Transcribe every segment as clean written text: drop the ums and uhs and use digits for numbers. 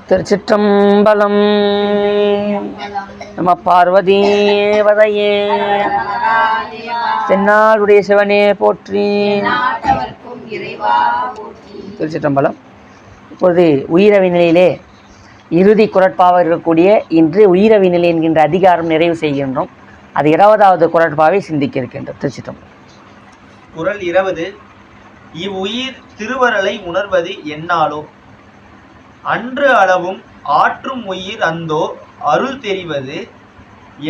திருச்சிற்றம்பலம். நம பார்வதீவதையே. தென்னாடுடைய சிவனே போற்றி. திருச்சிற்றம்பலம். இப்பொழுது உயிரவி நிலையிலே இறுதி குறட்பாவாக இருக்கக்கூடிய இன்று உயிரவி நிலை என்கின்ற அதிகாரம் நிறைவு செய்கின்றோம். அது 20வது குறட்பாவை சிந்திக்க இருக்கின்றோம். திருச்சிற்றம்பலம். குறள் 20. இவ்வுயிர் திருவருளை உணர்வது என்னாலோ அன்று அளவும் ஆற்றும் உயிர் அந்தோ அருள் தெரிவது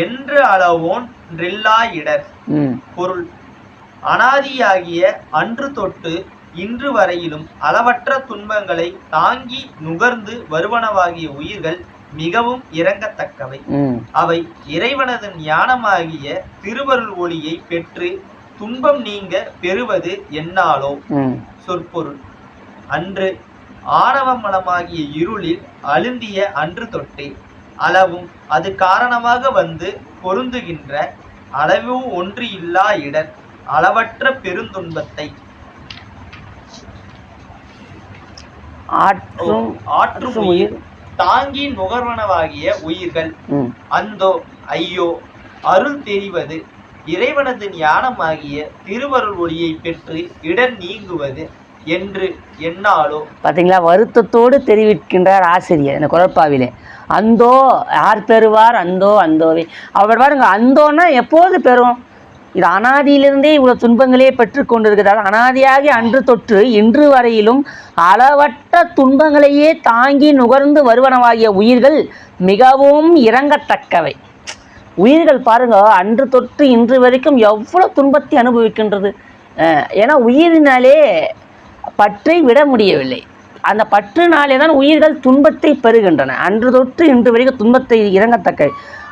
என்று அளவோன்றெல்லா இடர். பொருள்: அனாதியாகிய அன்று தொட்டு இன்று வரையிலும் அளவற்ற துன்பங்களை தாங்கி நுகர்ந்து வருவனவாகிய உயிர்கள் மிகவும் இரங்கத்தக்கவை. அவை இறைவனது ஞானமாகிய திருவருள் ஒளியை பெற்று துன்பம் நீங்க பெறுவது என்னாலோ. சொற்பொருள்: அன்று ஆணவ மலமாகிய இருளில் அழுந்திய அன்று தொட்டே அளவும் அது காரணமாக வந்து பொருந்துகின்ற அளவு ஒன்று இல்லா இடர் அளவற்ற பெருந்துன்பத்தை ஆற்றும் உயிர் தாங்கி நுகர்வனவாகிய உயிர்கள் அந்தோ ஐயோ அருள் தெரிவது இறைவனது ஞானமாகிய திருவருள் ஒளியை பெற்று இடர் நீங்குவது என்று என்னாலோ. பார்த்தீங்களா, வருத்தத்தோடு தெரிவிக்கின்றார் ஆசிரியர் இந்த குறட்பாவிலே. அந்தோ யார் பெறுவார்? அந்தோ அந்தோவே. அவர் பாருங்க, அந்தோன்னா எப்போது பெறும்? இது அனாதியிலிருந்தே இவ்வளவு துன்பங்களே பெற்று கொண்டிருக்கிறார். அனாதியாகி அன்று தொற்று இன்று வரையிலும் அளவற்ற துன்பங்களையே தாங்கி நுகர்ந்து வருவனவாகிய உயிர்கள் மிகவும் இரங்கத்தக்கவை. உயிர்கள் பாருங்க, அன்று தொற்று இன்று வரைக்கும் எவ்வளோ துன்பத்தை அனுபவிக்கின்றது. ஏன்னா உயிரினாலே பற்றை விட முடியவில்லை. அந்த பற்றுனாலே தான் உயிர்கள் துன்பத்தை பெறுகின்றன. அன்று தொற்று இன்று வரைக்கும் துன்பத்தை இறங்கத்தக்கவை.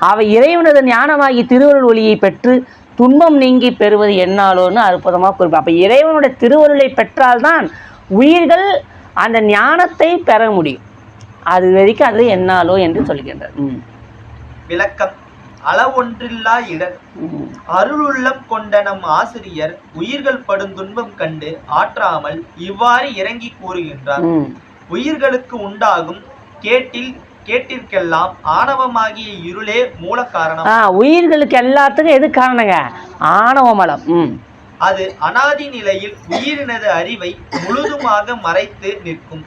அவை இறைவனது ஞானமாகி திருவருள் ஒளியை பெற்று துன்பம் நீங்கி பெறுவது என்னாலோன்னு அற்புதமாக குறிப்பார். அப்போ இறைவனுடைய திருவருளை பெற்றால்தான் உயிர்கள் அந்த ஞானத்தை பெற முடியும். அது வரைக்கும் அது என்னாலோ என்று சொல்கின்றார். விளக்கம்: அளவொன்றில்லா இடர். அருளுள்ளம் கொண்ட நம் ஆசிரியர் உயிர்கள் படும் துன்பம் கண்டு ஆற்றாமல் இவ்வாறு இறங்கி கூறுகின்றார். உயிர்களுக்கு உண்டாகும் கேட்டிற்கெல்லாம் ஆணவமாகிய இருளே மூல காரணம். உயிர்களுக்கு எல்லாத்துக்கும் எது காரணங்க? ஆணவ மலம். அது அனாதி நிலையில் உயிரினது அறிவை முழுதுமாக மறைத்து நிற்கும்.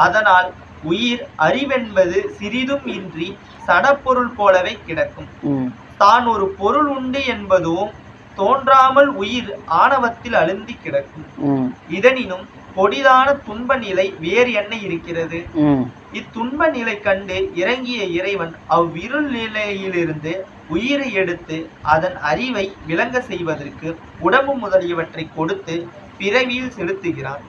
அதனால் உயிர் அறிவென்பது சிறிதும் இன்றி சடப்பொருள் போலவே கிடக்கும். தான் ஒரு பொருள் உண்டு என்பதும் தோன்றாமல் உயிர் ஆணவத்தில் அழுந்தி கிடக்கும். இதனினும் கொடிதான துன்ப நிலை வேறு என்ன இருக்கிறது? இத்துன்ப நிலை கண்டு இறங்கிய இறைவன் அவ்விருள் நிலையிலிருந்து உயிரை எடுத்து அதன் அறிவை விளங்க செய்வதற்கு உடம்பு முதலியவற்றை கொடுத்து பிறவியில் செலுத்துகிறார்.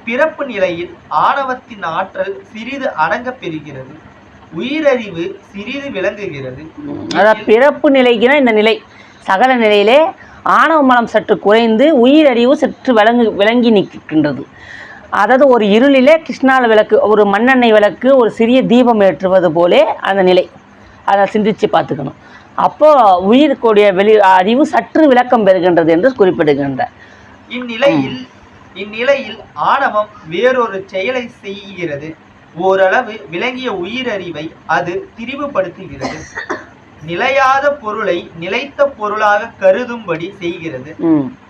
பிறப்பு நிலையில் ஆணவத்தின் ஆற்றல் சிறிது அடங்க பெறுகிறது, உயிரறிவு சிறிது விளங்குகிறது. அதாவது பிறப்பு நிலைக்குனா இந்த நிலை சகல நிலையிலே ஆணவ மலம் சற்று குறைந்து உயிரறிவு சற்று விளங்கி நிற்கின்றது. அதாவது ஒரு இருளிலே கிருஷ்ணால விளக்கு, ஒரு மண்ணெண்ணெய் விளக்கு, ஒரு சிறிய தீபம் ஏற்றுவது போலே அந்த நிலை. அதை சிந்திச்சு பார்த்துக்கணும். அப்போ உயிருக்குடைய அறிவு சற்று விளக்கம் பெறுகின்றது என்று குறிப்பிடுகின்றார். இந்நிலையில் ஆணவம் வேறொரு செயலை செய்கிறது. ஓரளவு விளங்கிய உயிரறிவை அது திரிவுபடுத்துகிறது. நிலையாத பொருளை நிலைத்த பொருளாக கருதும்படி செய்கிறது.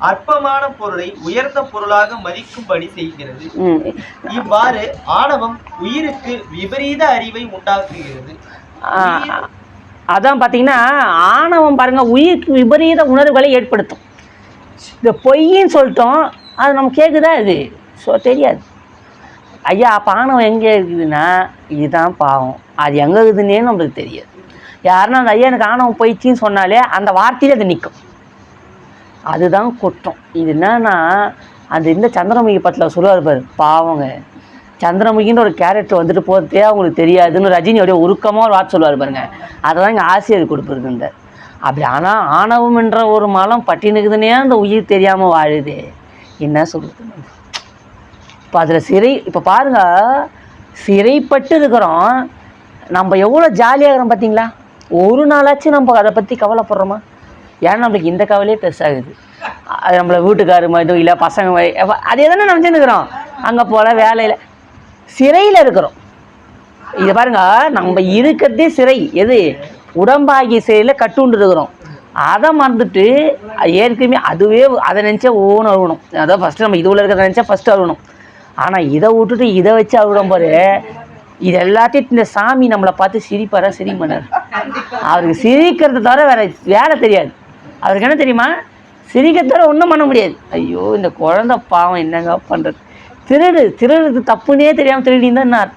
அற்பமான பொருளை உயர்ந்த பொருளாக மதிக்கும்படி செய்கிறது. இவ்வாறு ஆணவம் உயிருக்கு விபரீத அறிவை உண்டாக்குகிறது. அதான் பார்த்தீங்கன்னா, ஆணவம் பாருங்க உயிருக்கு விபரீத உணர்வுகளை ஏற்படுத்தும். இந்த பொய்ன்னு சொல்லிட்டோம், அது நம்ம கேட்குதா? இது தெரியாது. ஐயா, அப்போ ஆணவம் எங்கே இருக்குதுன்னா இதுதான் பாவம். அது எங்கே இருக்குதுன்னே நம்மளுக்கு தெரியாது. யாருன்னா அந்த ஐயா எனக்கு ஆணவம் போயிடுச்சின்னு சொன்னாலே அந்த வார்த்தையில அது நிற்கும். அதுதான் குற்றம். இது என்னன்னா, அந்த இந்த சந்திரமுகி படத்தில் சொல்லுவார் பாரு, பாவங்க சந்திரமுகின்ற ஒரு கேரக்டர் வந்துட்டு போகிறதே அவங்களுக்கு தெரியாதுன்னு ரஜினியோடைய உருக்கமாக ஒரு வார்த்தை சொல்லுவார் பாருங்க. அதை தான் இங்கே ஆசிரியர் கொடுத்துருக்குன்ற. அப்படி ஆனால் ஆணவம் என்ற ஒரு மலம் பட்டினுக்குதுன்னே அந்த உயிர் தெரியாமல் வாழுது. என்ன சொல்கிறது? இப்போ அதில் இப்போ பாருங்கள், சிறைப்பட்டு இருக்கிறோம். நம்ம எவ்வளோ ஜாலியாக இருக்கிறோம் பார்த்தீங்களா? ஒரு நாளாச்சும் நம்ம அதை பற்றி கவலைப்படுறோமா? ஏன்னா நம்மளுக்கு இந்த கவலையே பெருசாகுது. அது நம்மளை வீட்டுக்காரு மாதிரி இல்லை பசங்க அதே தானே நினச்சின்னு இருக்கிறோம். அங்கே போல் வேலையில் சிறையில் இருக்கிறோம். இதை பாருங்க, நம்ம இருக்கிறதே சிறை எது, உடம்பாகிய சிறையில் கட்டுண்டு இருக்கிறோம். அதை மறந்துட்டு ஏற்கனவே அதுவே அதை நினச்சா ஓன்னு அழுகணும். அதான் ஃபஸ்ட்டு நம்ம இதுவில் இருக்கிறத நினச்சா ஃபஸ்ட்டு அழுகணும். ஆனால் இதை விட்டுட்டு இதை வச்சு அழுகிறோம் பாரு, இது எல்லாத்தையும் இந்த சாமி நம்மளை பார்த்து சிரிப்பாரா சிரிக்க மாட்டார். அவருக்கு சிரிக்கிறத தவிர வேறு வேலை தெரியாது. அவருக்கு என்ன தெரியுமா, சிரிக்கிறத தவிர ஒன்றும் பண்ண முடியாது. ஐயோ இந்த குழந்தை பாவம் என்னங்க பண்ணுறது, திருடுறது தப்புன்னே தெரியாமல் திருடின்னு தான்.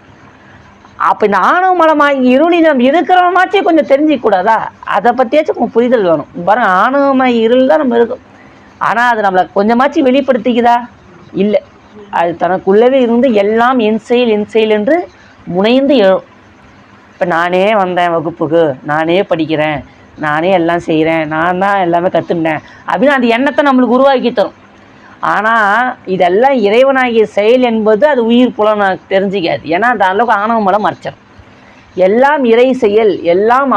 அப்போ இந்த ஆணவ மலமாக இருளி நம்ம இருக்கிறவமாச்சே கொஞ்சம் தெரிஞ்சிக்கூடாதா, அதை பற்றியாச்சும் கொஞ்சம் புரிதல் வேணும். பாருங்க, ஆணவமாக இருள் தான் நம்ம இருக்கும். ஆனால் அது நம்மளை கொஞ்சமாச்சும் வெளிப்படுத்திக்குதா, இல்லை. அது தனக்குள்ளவே இருந்து எல்லாம் என் செயல் என்று முனைந்து எழும். இப்போ நானே வந்தேன் வகுப்புக்கு, நானே படிக்கிறேன், நானே எல்லாம் செய்கிறேன், நான் தான் எல்லாமே கற்றுக்கிட்டேன் அப்படின்னு அந்த எண்ணத்தை நம்மளுக்கு உருவாக்கி தரும். ஆனால் இதெல்லாம் இறைவனாகிய செயல் என்பது அது உயிர் புலனை தெரிஞ்சிக்காது. ஏன்னா அந்த அளவுக்கு ஆணவ மலம் மறைச்சிடும். எல்லாம் இறை செயல், எல்லாம்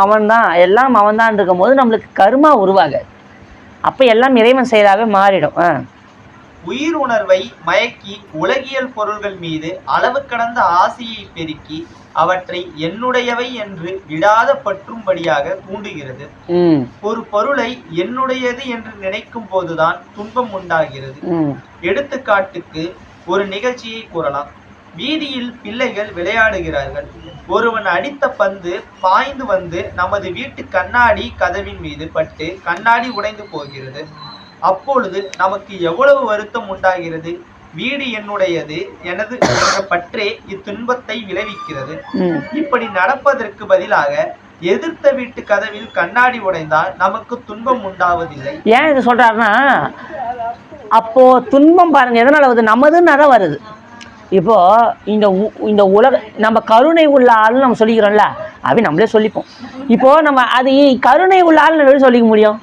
அவன்தான் இருக்கும் போது நம்மளுக்கு கர்மா உருவாகாது. அப்போ எல்லாம் இறைவன் செயலாகவே மாறிடும். உயிர் உணர்வை மயக்கி உலகியல் பொருள்கள் மீது அளவு கடந்த ஆசையை பெருக்கி அவற்றை என்னுடையவை என்று விடாத பற்றும்படியாக தூண்டுகிறது. ஒரு பொருளை என்னுடையது என்று நினைக்கும் போதுதான் துன்பம் உண்டாகிறது. எடுத்துக்காட்டுக்கு ஒரு நிகழ்ச்சியை கூறலாம். வீதியில் பிள்ளைகள் விளையாடுகிறார்கள். ஒருவன் அடித்த பந்து பாய்ந்து வந்து நமது வீட்டு கண்ணாடி கதவின் மீது பட்டு கண்ணாடி உடைந்து போகிறது. அப்பொழுது நமக்கு எவ்வளவு வருத்தம் உண்டாகிறது. வீடு என்னுடையது, எனது என்ற பற்றே இத்துன்பத்தை விளைவிக்கிறது. இப்படி நடப்பதற்கு பதிலாக எதிர்த்த வீட்டு கதவில் கண்ணாடி உடைந்தால் நமக்கு துன்பம் உண்டாவதில்லை. ஏன் இது சொல்றாருன்னா, அப்போ துன்பம் பாருங்க எதனால வருது, நமதுன்னு தான் வருது. இப்போ இந்த உலக நம்ம கருணை உள்ள ஆள்னு நம்ம சொல்லிக்கிறோம்ல, அப்படி நம்மளே சொல்லிப்போம். இப்போ நம்ம அது கருணை உள்ள ஆள்னு எப்படி சொல்லிக்க முடியும்?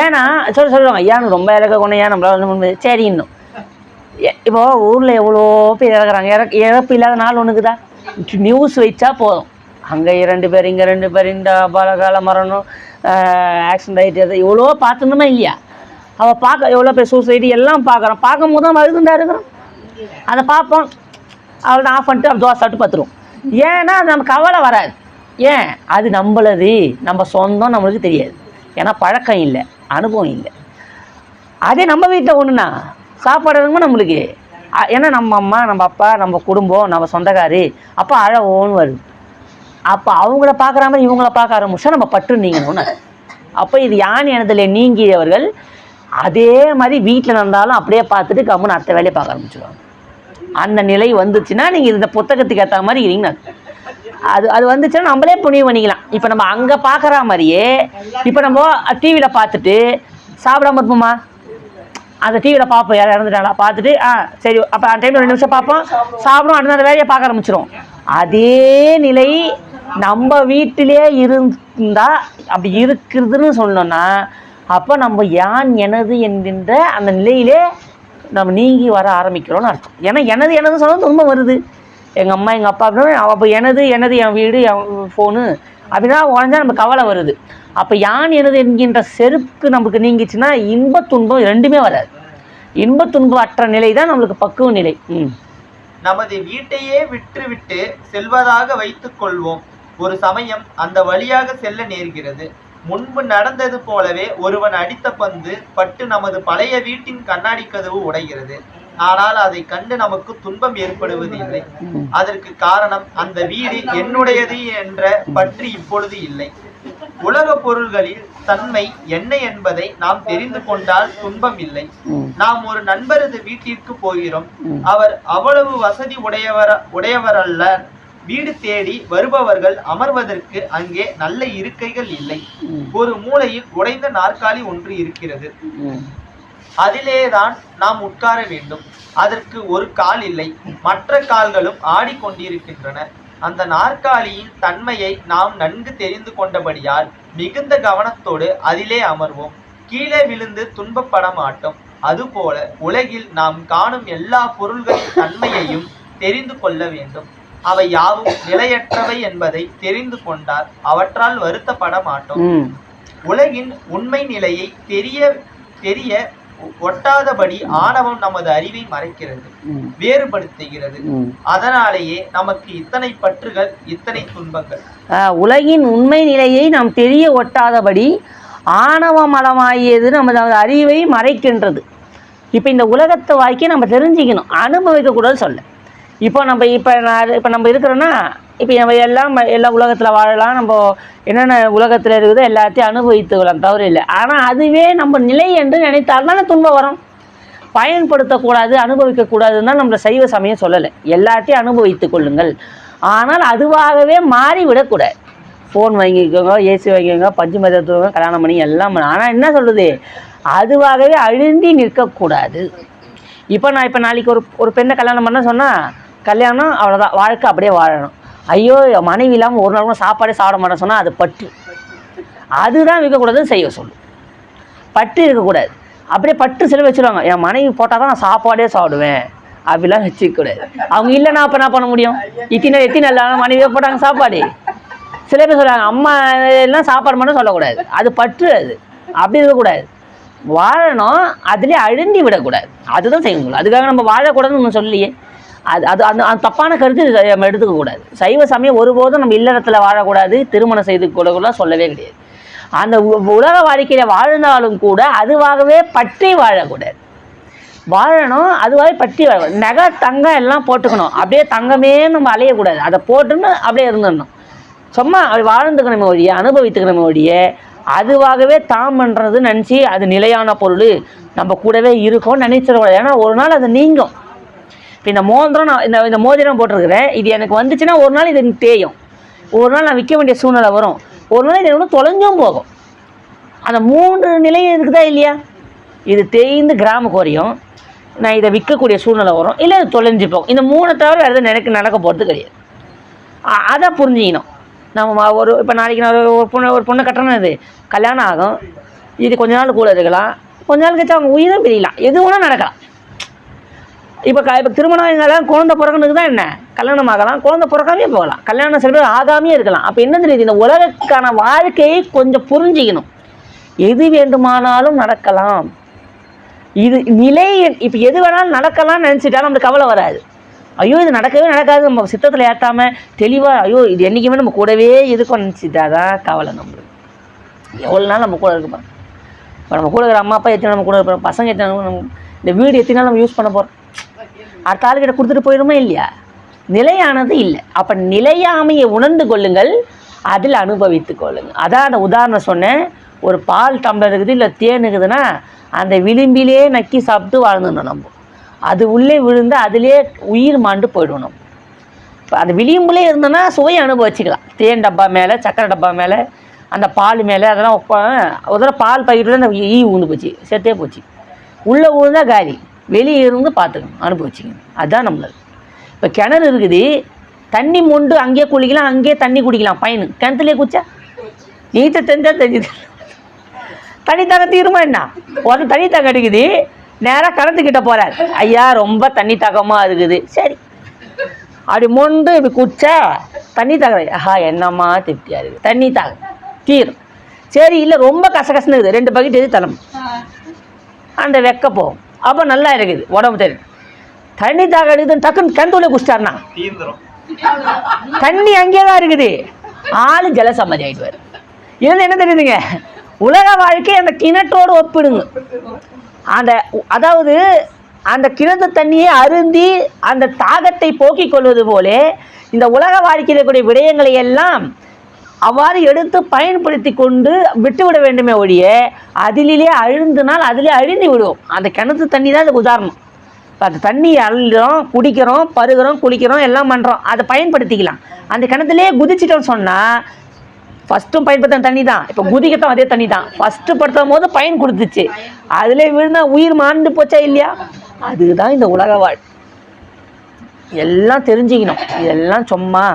ஏன்னா சொல்லுவாங்க, ஏன் ரொம்ப இறக்க கொண்டு ஏன் நம்மளால சரி. இன்னும் இப்போ ஊரில் எவ்வளோ பேர் இறக்குறாங்க, இறப்பு இல்லாத நாள் ஒன்றுக்குதா? நியூஸ் வச்சா போதும், அங்கே 2 பேர் இங்கே 2 பேர், இந்த பலகால மரணம், ஆக்சிடென்ட் ஆகிட்டு, அதை எவ்வளோ பார்த்துணுமா இல்லையா? அவள் பார்க்க எவ்வளோ பேர் சூசைடு எல்லாம் பார்க்குறோம். பார்க்கும் போது தான் அழுதுண்டா இருக்கிறோம். அதை பார்ப்போம், அவள் தான் ஆஃப் பண்ணிட்டு அப்படி தோசை சாப்பிட்டு பார்த்துருவோம். ஏன்னா அது நமக்கு கவலை வராது. ஏன், அது நம்மளது, நம்ம சொந்தம் நம்மளுக்கு தெரியாது. ஏன்னா பழக்கம் இல்லை, அனுபவம் இல்லை. அதே நம்ம வீட்டில் ஒன்றுனா சாப்பாடு இருக்குமா நம்மளுக்கு, ஏன்னா நம்ம அம்மா நம்ம அப்பா நம்ம குடும்பம் நம்ம சொந்தக்காரி, அப்போ அழகோன்னு வருது. அப்போ அவங்கள பார்க்குற மாதிரி இவங்கள பார்க்க ஆரம்பிச்சா நம்ம பற்று நீங்கணும்னு. அப்போ இது யான் எனதில் நீங்கியவர்கள் அதே மாதிரி வீட்டில் நடந்தாலும் அப்படியே பார்த்துட்டு கம்முன்னு அடுத்த வேலையை பார்க்க ஆரம்பிச்சுடுவாங்க. அந்த நிலை வந்துச்சுன்னா நீங்கள் இந்த புத்தகத்துக்கு ஏற்ற மாதிரி இருங்கன்னு அது வந்துச்சுன்னா நம்மளே புண்ணியம் பண்ணிக்கலாம். இப்போ நம்ம அங்கே பார்க்குற மாதிரியே இப்போ நம்ம டிவியில் பார்த்துட்டு சாப்பிடாம இருப்போமா, அந்த டிவியில் பார்ப்போம், யாரும் இறந்துட்டாங்களா பார்த்துட்டு சரி அப்போ அந்த டைமில் 2 நிமிஷம் பார்ப்போம், சாப்பிடும், அடுத்த அந்த வேலையை பார்க்க ஆரம்பிச்சிடும். அதே நிலை நம்ம வீட்டிலே இருந்தால் அப்படி இருக்குதுன்னு சொன்னோன்னா, அப்போ நம்ம யான் எனது என்கின்ற அந்த நிலையிலே நம்ம நீங்கி வர ஆரம்பிக்கிறோன்னு அர்த்தம். ஏன்னா எனது சொன்னால் துன்பம் வருது. எங்கள் அம்மா எங்கள் அப்பா அப்படின்னு அப்போ எனது என் வீடு என் ஃபோனு அப்படின்னா உடஞ்சா நம்ம கவலை வருது. அப்போ யான் எனது என்கின்ற செருக்கு நமக்கு நீங்கிச்சுன்னா இன்ப துன்பம் 2மே வராது. இன்ப துன்பம் அற்ற நிலை தான் நம்மளுக்கு பக்குவ நிலை. நமது வீட்டையே விட்டுவிட்டு செல்வதாக வைத்துக் கொள்வோம். ஒரு சமயம் அந்த வழியாக செல்ல நேர்கிறது. முன்பு நடந்தது போலவே ஒருவன் அடித்த பந்து பட்டு நமது பழைய வீட்டின் கண்ணாடி கதவு உடைகிறது. ஆனால் அதை கண்டு நமக்கு துன்பம் ஏற்படுவது இல்லை. அதற்கு காரணம் அந்த வீடு என்னுடையது என்ற பற்று இப்பொழுது இல்லை. உலக பொருள்களில் தன்மை என்ன என்பதை நாம் தெரிந்து கொண்டால் துன்பம் இல்லை. நாம் ஒரு நண்பரது வீட்டிற்கு போகிறோம். அவர் அவ்வளவு வசதி உடையவரல்ல. வீடு தேடி வருபவர்கள் அமர்வதற்கு அங்கே நல்ல இருக்கைகள் இல்லை. ஒரு மூலையில் உடைந்த நாற்காலி ஒன்று இருக்கிறது. அதிலேதான் நாம் உட்கார வேண்டும். அதற்கு ஒரு கால் இல்லை, மற்ற கால்களும் ஆடிக்கொண்டிருக்கின்றன. அந்த நாற்காலியின் தன்மையை நாம் நன்கு தெரிந்து கொண்டபடியால் மிகுந்த கவனத்தோடு அதிலே அமர்வோம். கீழே விழுந்து துன்பப்பட மாட்டோம். அதுபோல உலகில் நாம் காணும் எல்லா பொருள்களின் தன்மையையும் தெரிந்து கொள்ள வேண்டும். அவை யாவும் நிலையற்றவை என்பதை தெரிந்து கொண்டால் அவற்றால் வருத்தப்பட மாட்டோம். உலகின் உண்மை நிலையை தெரிய ஒட்டாதபடி ஆணவம் நமது அறிவை மறைக்கிறது, வேறுபடுத்துகிறது. அதனாலேயே நமக்கு இத்தனை பற்றுகள், இத்தனை துன்பங்கள். உலகின் உண்மை நிலையை நாம் தெரிய ஒட்டாதபடி ஆணவ மலமாகியது நமது அறிவை மறைக்கின்றது. இப்போ இந்த உலகத்தை வாழ்க்கையை நம்ம தெரிஞ்சுக்கணும், அனுபவிக்கக்கூடாது சொல்ல. இப்போ நம்ம இருக்கிறோன்னா, இப்போ நம்ம எல்லா உலகத்தில் வாழலாம், நம்ம என்னென்ன உலகத்தில் இருக்குதோ எல்லாத்தையும் அனுபவித்துக்கலாம், தவறு இல்லை. ஆனால் அதுவே நம்ம நிலை என்று நினைத்தால்தானே துன்பம் வரும். பயன்படுத்தக்கூடாது, அனுபவிக்கக்கூடாதுன்னு தான் நம்மளை சைவ சமயம் சொல்லலை. எல்லாத்தையும் அனுபவித்து கொள்ளுங்கள், ஆனால் அதுவாகவே மாறிவிடக்கூடாது. ஃபோன் வாங்கிக்கோங்க, ஏசி வாங்கிக்கோங்க, பஞ்சு மதத்துவங்க, கல்யாணம் பண்ணி எல்லாம். ஆனால் என்ன சொல்கிறது, அதுவாகவே அழுந்தி நிற்கக்கூடாது. இப்போ நாளைக்கு ஒரு பெண்ணை கல்யாணம் பண்ண சொன்னால், கல்யாணம் அவ்வளோதான், வாழ்க்கை அப்படியே வாழணும். ஐயோ மனைவி இல்லாமல் ஒரு நாள் கூட சாப்பாடே சாப்பிட மாட்டேன்னு சொன்னால் அது பற்று. அதுதான் இருக்கக்கூடாதுன்னு செய்ய சொல்லும். பற்று இருக்கக்கூடாது. அப்படியே பற்று சில வச்சுருவாங்க, என் மனைவி போட்டால் தான் நான் சாப்பாடே சாப்பிடுவேன் அப்படிலாம் வச்சுக்கூடாது. அவங்க இல்லைன்னா அப்போ என்ன பண்ண முடியும்? எத்தனை நாள் மனைவியை போட்டாங்க சாப்பாடு. சில பேர் சொல்கிறாங்க அம்மா எல்லாம் சாப்பாடு மட்டும் சொல்லக்கூடாது, அது பற்று. அது அப்படி இருக்கக்கூடாது. வாழணும், அதுலேயே அழுந்தி விடக்கூடாது, அதுதான் செய்யணும். அதுக்காக நம்ம வாழக்கூடாதுன்னு ஒன்று சொல்லியே, அது அந்த தப்பான கருத்து நம்ம எடுத்துக்கக்கூடாது. சைவ சமயம் ஒருபோதும் நம்ம இல்லறத்தில் வாழக்கூடாது, திருமணம் செய்து கூட சொல்லவே கிடையாது. அந்த உலக வாழ்க்கையில் வாழ்ந்தாலும் கூட அதுவாகவே பற்றி வாழக்கூடாது. வாழணும், அதுவாகவே பற்றி வாழக்கூடாது. நகை தங்கம் எல்லாம் போட்டுக்கணும், அப்படியே தங்கமே நம்ம அலையக்கூடாது. அதை போட்டுன்னு அப்படியே இருந்துடணும். சும்மா அப்படி வாழ்ந்துக்கணுமே ஒழிய, அனுபவித்துக்கணுமே ஒழிய, அதுவாகவே தாம் பண்ணுறது நினச்சி அது நிலையான பொருள் நம்ம கூடவே இருக்கும்னு நினைச்சிடக்கூடாது. ஏன்னா ஒரு நாள் அது நீங்கும். இப்போ இந்த மோதிரம் நான் இந்த மோதிரம் போட்டிருக்கிறேன், இது எனக்கு வந்துச்சுன்னா ஒரு நாள் இது தேயும், ஒரு நாள் நான் விற்க வேண்டிய சூழ்நிலை வரும், ஒரு நாள் இது ஒன்று தொலைஞ்சும் போகும். அந்த 3 நிலை இருக்குதா இல்லையா? இது தேய்ந்து கிராம குறையும், நான் இதை விற்கக்கூடிய சூழ்நிலை வரும், இல்லை இது தொலைஞ்சு போகும். இந்த 3 தவிர வேறு எதுவும் நடக்க போகிறது கிடையாது. அதை புரிஞ்சிக்கணும். நம்ம இப்போ நாளைக்கு நான் ஒரு பொண்ணை கட்டுறேன்னா, இது கல்யாணம் ஆகும், இது கொஞ்ச நாள் கூட இருக்கலாம், கொஞ்ச நாள் கழிச்சு அவங்க உயிரும் பிரியலாம், எது வேணால் நடக்கலாம். இப்போ திருமணம் எங்கெல்லாம் குழந்தை பிறக்கணுக்கு தான் என்ன, கல்யாணம் ஆகலாம், குழந்தை பிறக்காமே போகலாம், கல்யாணம் சில பேர் ஆகாமே இருக்கலாம். அப்போ என்ன தெரியுது, இந்த உலகக்கான வாழ்க்கையை கொஞ்சம் புரிஞ்சிக்கணும். எது வேண்டுமானாலும் நடக்கலாம், இது நிலை. இப்போ எது வேணாலும் நடக்கலாம்னு நினச்சிட்டா நம்மளுக்கு கவலை வராது. ஐயோ இது நடக்கவே நடக்காது, நம்ம சித்தத்தில் ஏற்றாமல் தெளிவாக ஐயோ இது என்றைக்குமே நம்ம கூடவே இருக்கும் நினச்சிட்டா தான் கவலை. நம்மளுக்கு எவ்வளோ நாள் நம்ம கூட இருப்போம். இப்போ நம்ம கூட இருக்கிற அம்மா அப்பா எத்தனை நம்ம கூட இருப்போம், பசங்க எத்தனை, நம்ம இந்த வீடு எத்தனை நாள் நம்ம யூஸ் பண்ண போகிறோம், அடுத்த ஆளுக்கிட்ட கொடுத்துட்டு போயிடுமா இல்லையா? நிலையானது இல்லை. அப்போ நிலையாமையை உணர்ந்து கொள்ளுங்கள், அதில் அனுபவித்து கொள்ளுங்கள். அதான் அந்த உதாரணம் சொன்னேன். ஒரு பால் டம்ளர் இருக்குது, இல்லை தேன் இருக்குதுன்னா அந்த விளிம்பிலே நக்கி சாப்பிட்டு வாழ்ந்துடணும். நம்ம அது உள்ளே விழுந்து அதிலே உயிர் மாண்டு போயிடணும். இப்போ அந்த விளிம்புலே இருந்தோன்னா சுவையை அனுபவிச்சுக்கலாம். தேன் டப்பா மேலே, சக்கரை டப்பா மேலே, அந்த பால் மேலே அதெல்லாம் ஒரு தடவை பால் பாக்கெட்டில் அந்த ஈ ஊந்து போச்சு, செத்தே போச்சு. உள்ளே ஊழுந்தா காலி, வெளியே இருந்து பார்த்துக்கணும், அனுபவிச்சிக்கணும். அதுதான் நம்மளுக்கு. இப்போ கிணறு இருக்குது, தண்ணி மொண்டு அங்கேயே குளிக்கலாம், அங்கேயே தண்ணி குடிக்கலாம். பயனு கிணத்துலேயே குச்சா நீச்ச தெரிஞ்சால் தெரிஞ்சுது, தண்ணி தாக்க தீருமா என்ன? ஒரு தண்ணி தாக்க அடிக்குது, நேராக கிணத்துக்கிட்ட போகிறார், ஐயா ரொம்ப தண்ணி தாக்கமாக இருக்குது. சரி அப்படி மொண்டு இப்படி குச்சா தண்ணி தாக்குறது, ஆஹா என்னம்மா திருப்தியாக இருக்குது, தண்ணி தாக்க தீரும். சரி இல்லை ரொம்ப கசகசன்னு இருக்குது, 2 பக்கெட் எது தலைமை அந்த வெக்க போகும், அப்போ நல்லா இருக்குது உடம்பு தெரியும். தண்ணி தாக எடுக்குதுன்னு டக்குன்னு கிணத்துள்ள குடிச்சிட்டாருனா தண்ணி அங்கேயே தான் இருக்குது, ஆளு ஜலசமாதி ஆகிடுவார். இது என்ன தெரியுதுங்க, உலக வாழ்க்கை அந்த கிணற்றோடு ஒப்பிடுங்க. அதாவது அந்த கிணத்து தண்ணியை அருந்தி அந்த தாகத்தை போக்கிக் கொள்வது போல இந்த உலக வாழ்க்கையில் இருக்கக்கூடிய விடயங்களை எல்லாம் அவ்வாறு எடுத்து பயன்படுத்தி கொண்டு விட்டுவிட வேண்டுமே ஒழிய அதிலே அழுந்தினால் அதிலே அழிந்து விடுவோம். அந்த கிணத்து தண்ணி தான் அதுக்கு உதாரணம். இப்போ அந்த தண்ணி அழுகிறோம், குடிக்கிறோம், பருகிறோம், குளிக்கிறோம், எல்லாம் பண்ணுறோம், அதை பயன்படுத்திக்கலாம். அந்த கிணத்துலேயே குதிச்சிட்டோம்னு சொன்னால் ஃபஸ்ட்டும் பயன்படுத்த தண்ணி தான், இப்போ குதிக்கட்டும் அதே தண்ணி தான். ஃபஸ்ட்டு படுத்தும் போது பயன் கொடுத்துச்சு, அதில் விழுந்தால் உயிர் மாண்டு போச்சா இல்லையா? அதுதான் இந்த உலக வாழ். எல்லாம் தெரிஞ்சுக்கணும், இதெல்லாம் சும்மா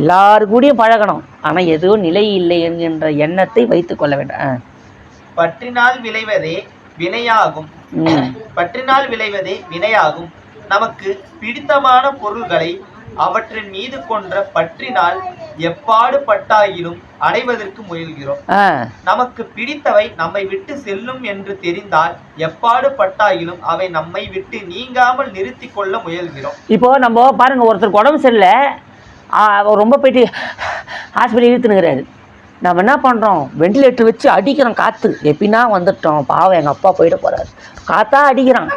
எல்லாருக்கூடையும் பழகணும், ஆனால் எதுவும் நிலை இல்லை என்கின்ற எண்ணத்தை வைத்து கொள்ள வேண்டாம். பற்றினால் விளைவதே வினையாகும், பற்றினால் விளைவதே வினையாகும். நமக்கு பிடித்தமான பொருள்களை அவற்றின் மீது கொன்ற பற்றினால் எப்பாடு பட்டாயினும் அடைவதற்கு முயல்கிறோம். நமக்கு பிடித்தவை நம்மை விட்டு செல்லும் என்று தெரிந்தால் எப்பாடு பட்டாயினும் அவை நம்மை விட்டு நீங்காமல் நிறுத்தி கொள்ள முயல்கிறோம். இப்போ நம்ம பாருங்க, ஒருத்தருக்கு உடம்பு சரியில்லை, ரொம்ப போயிட்டு ஹாஸ்பிட்டல் இழுத்துனுங்கிறாரு. நம்ம என்ன பண்ணுறோம், வெண்டிலேட்டர் வச்சு அடிக்கிறோம். காற்று எப்படின்னா வந்துட்டோம், பாவம் எங்கள் அப்பா போயிட போகிறாரு, காற்றா அடிக்கிறான்.